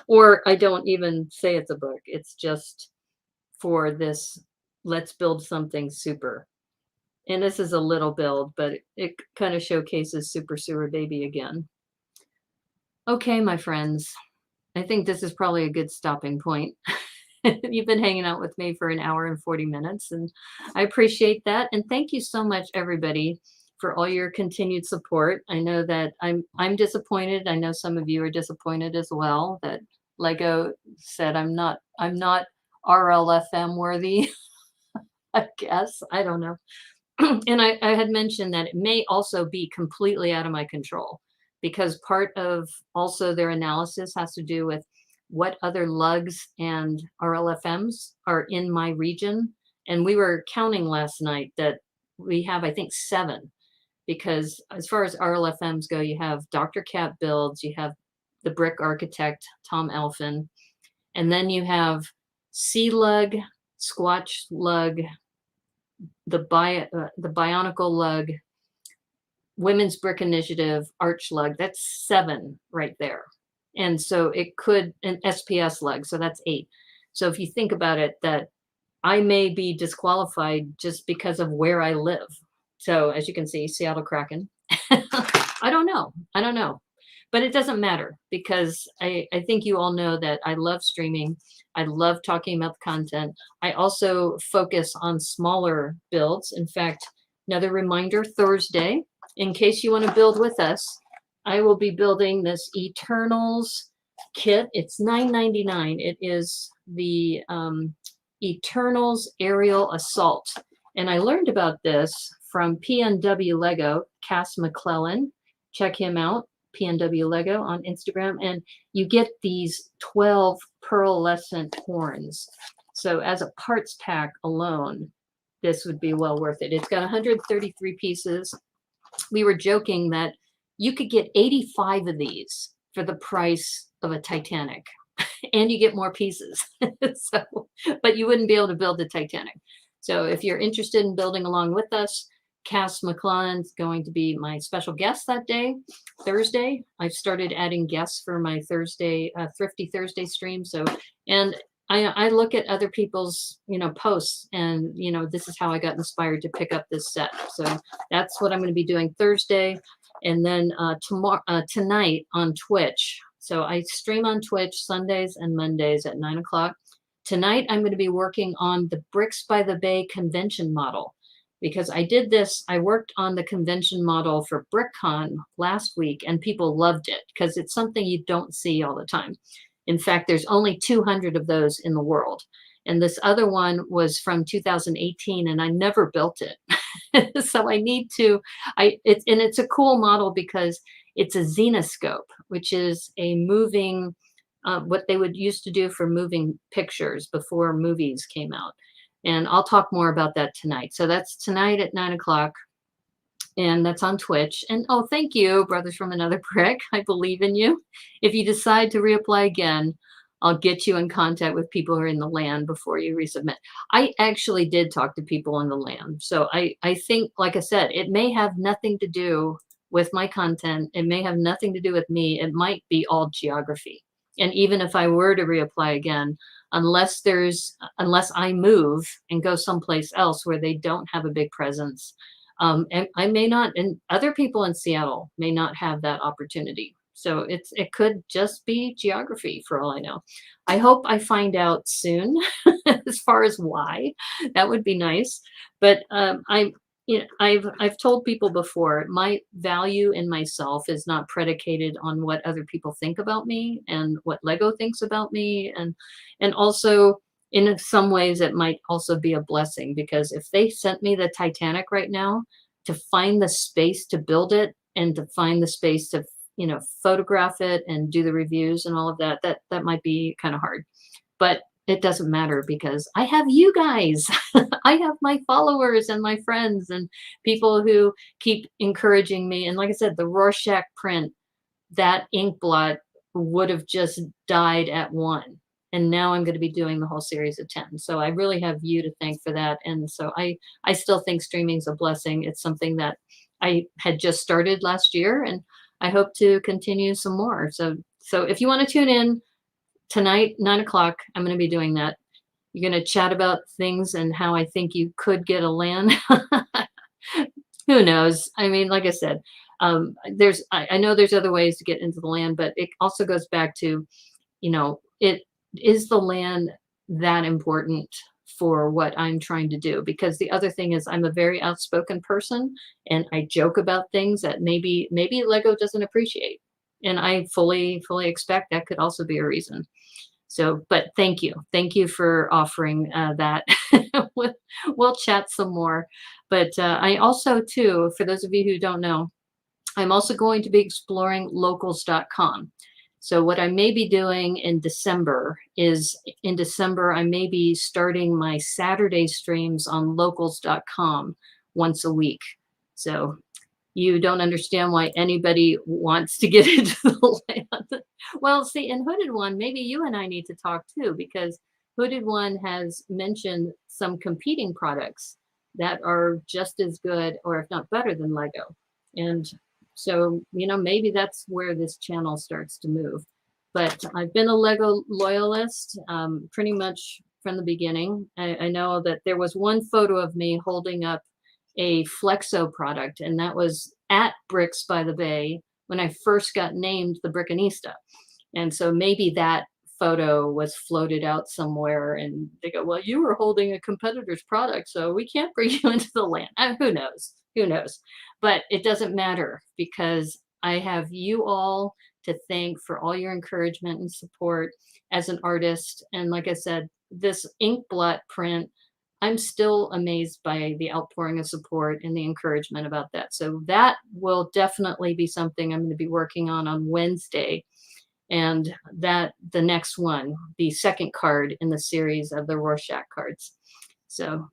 Or I don't even say it's a book. It's just for this, let's build something super. And this is a little build, but it kind of showcases Super Sewer Baby again. Okay, my friends, I think this is probably a good stopping point. You've been hanging out with me for an hour and 40 minutes, and I appreciate that. And thank you so much, everybody, for all your continued support. I know that I'm disappointed. I know some of you are disappointed as well that Lego said I'm not RLFM worthy. I guess, I don't know. And I had mentioned that it may also be completely out of my control, because part of also their analysis has to do with what other lugs and RLFMs are in my region. And we were counting last night that we have, I think, 7, because as far as RLFMs go, you have Dr. Cat Builds, you have the Brick Architect, Tom Elfin, and then you have Sea Lug, Squatch Lug, the Bionicle Lug, Women's Brick Initiative, Arch Lug. That's 7 right there. And so it could, an SPS Lug, so that's 8. So if you think about it, that I may be disqualified just because of where I live. So as you can see, Seattle Kraken. I don't know. But it doesn't matter, because I think you all know that I love streaming. I love talking about the content. I also focus on smaller builds. In fact, another reminder, Thursday, in case you want to build with us, I will be building this Eternals kit. It's $9.99. It is the Eternals Aerial Assault. And I learned about this from PNW Lego, Cass McClellan. Check him out, PNW Lego on Instagram. And you get these 12 pearlescent horns. So as a parts pack alone, this would be well worth it. It's got 133 pieces. We were joking that you could get 85 of these for the price of a Titanic, and you get more pieces. But you wouldn't be able to build the Titanic. So if you're interested in building along with us, Cass McClellan's going to be my special guest that day, Thursday. I've started adding guests for my Thursday, Thrifty Thursday stream. So, and I look at other people's, posts, and, this is how I got inspired to pick up this set. So that's what I'm going to be doing Thursday. And then tonight on Twitch. So I stream on Twitch Sundays and Mondays at 9 o'clock. Tonight, I'm going to be working on the Bricks by the Bay convention model, because I worked on the convention model for BrickCon last week, and people loved it because it's something you don't see all the time. In fact, there's only 200 of those in the world. And this other one was from 2018, and I never built it. So I need to, it's a cool model because it's a Zenoscope, which is a moving, what they would used to do for moving pictures before movies came out. And I'll talk more about that tonight. So that's tonight at 9 o'clock. And that's on Twitch. And oh, thank you, Brothers from Another Brick. I believe in you. If you decide to reapply again, I'll get you in contact with people who are in the land before you resubmit. I actually did talk to people in the land. So I think, like I said, it may have nothing to do with my content. It may have nothing to do with me. It might be all geography. And even if I were to reapply again, unless I move and go someplace else where they don't have a big presence, and I may not, and other people in Seattle may not have that opportunity. So it could just be geography for all I know. I hope I find out soon. as far as why. That would be nice. But I've told people before, my value in myself is not predicated on what other people think about me and what Lego thinks about me, and also in some ways it might also be a blessing, because if they sent me the Titanic right now, to find the space to build it and to find the space to photograph it and do the reviews and all of that, that might be kind of hard. But it doesn't matter, because I have you guys. I have my followers and my friends and people who keep encouraging me. And like I said, the Rorschach print, that ink blot would have just died at one. And now I'm going to be doing the whole series of 10. So I really have you to thank for that. And so I still think streaming is a blessing. It's something that I had just started last year, and I hope to continue some more. So if you want to tune in tonight, 9 o'clock, I'm going to be doing that. You're going to chat about things and how I think you could get a land. Who knows? I mean, like I said, I know there's other ways to get into the land, but it also goes back to, it is the land that important for what I'm trying to do? Because the other thing is, I'm a very outspoken person, and I joke about things that maybe Lego doesn't appreciate. And I fully expect that could also be a reason. So, but thank you for offering that. We'll chat some more. But I also, too, for those of you who don't know, I'm also going to be exploring locals.com. So what I may be doing in December is, I may be starting my Saturday streams on locals.com once a week. So you don't understand why anybody wants to get into the land. Well, see, in Hooded One, maybe you and I need to talk too, because Hooded One has mentioned some competing products that are just as good, or if not better, than Lego. And so, maybe that's where this channel starts to move. But I've been a Lego loyalist pretty much from the beginning. I know that there was one photo of me holding up a Flexo product, and that was at Bricks by the Bay when I first got named the Brickanista. And so maybe that photo was floated out somewhere, and they go, well, you were holding a competitor's product, so we can't bring you into the land. Who knows? But it doesn't matter, because I have you all to thank for all your encouragement and support as an artist. And like I said, this ink blot print, I'm still amazed by the outpouring of support and the encouragement about that. So that will definitely be something I'm going to be working on Wednesday. And that the next one, the second card in the series of the Rorschach cards. So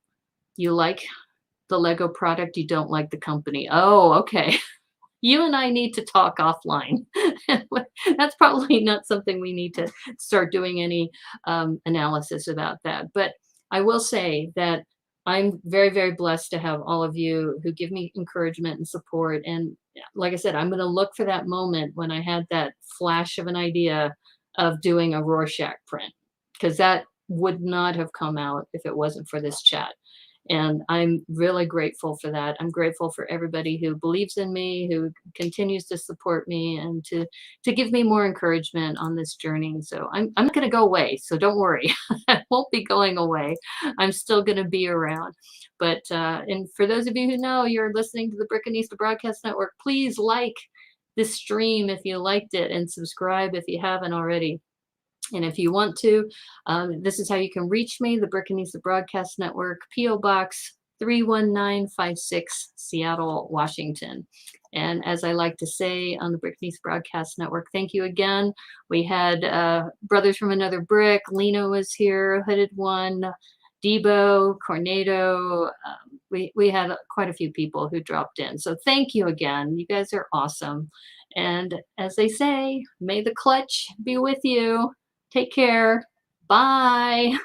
you like the Lego product, you don't like the company. Oh, okay. You and I need to talk offline. That's probably not something we need to start doing any analysis about that. But I will say that I'm very, very blessed to have all of you who give me encouragement and support. And like I said, I'm going to look for that moment when I had that flash of an idea of doing a Rorschach print, because that would not have come out if it wasn't for this chat. And I'm really grateful for that. I'm grateful for everybody who believes in me, who continues to support me, and to give me more encouragement on this journey. So I'm not going to go away. So don't worry. I won't be going away. I'm still going to be around. But and for those of you who know you're listening to the Brickanista Broadcast Network, please like this stream if you liked it, and subscribe if you haven't already. And if you want to, this is how you can reach me, the Brickanista Broadcast Network, P.O. Box 31956, Seattle, Washington. And as I like to say on the Brickanista Broadcast Network, thank you again. We had Brothers from Another Brick, Lena was here, Hooded One, Debo, Cornado. We had quite a few people who dropped in. So thank you again. You guys are awesome. And as they say, may the clutch be with you. Take care. Bye.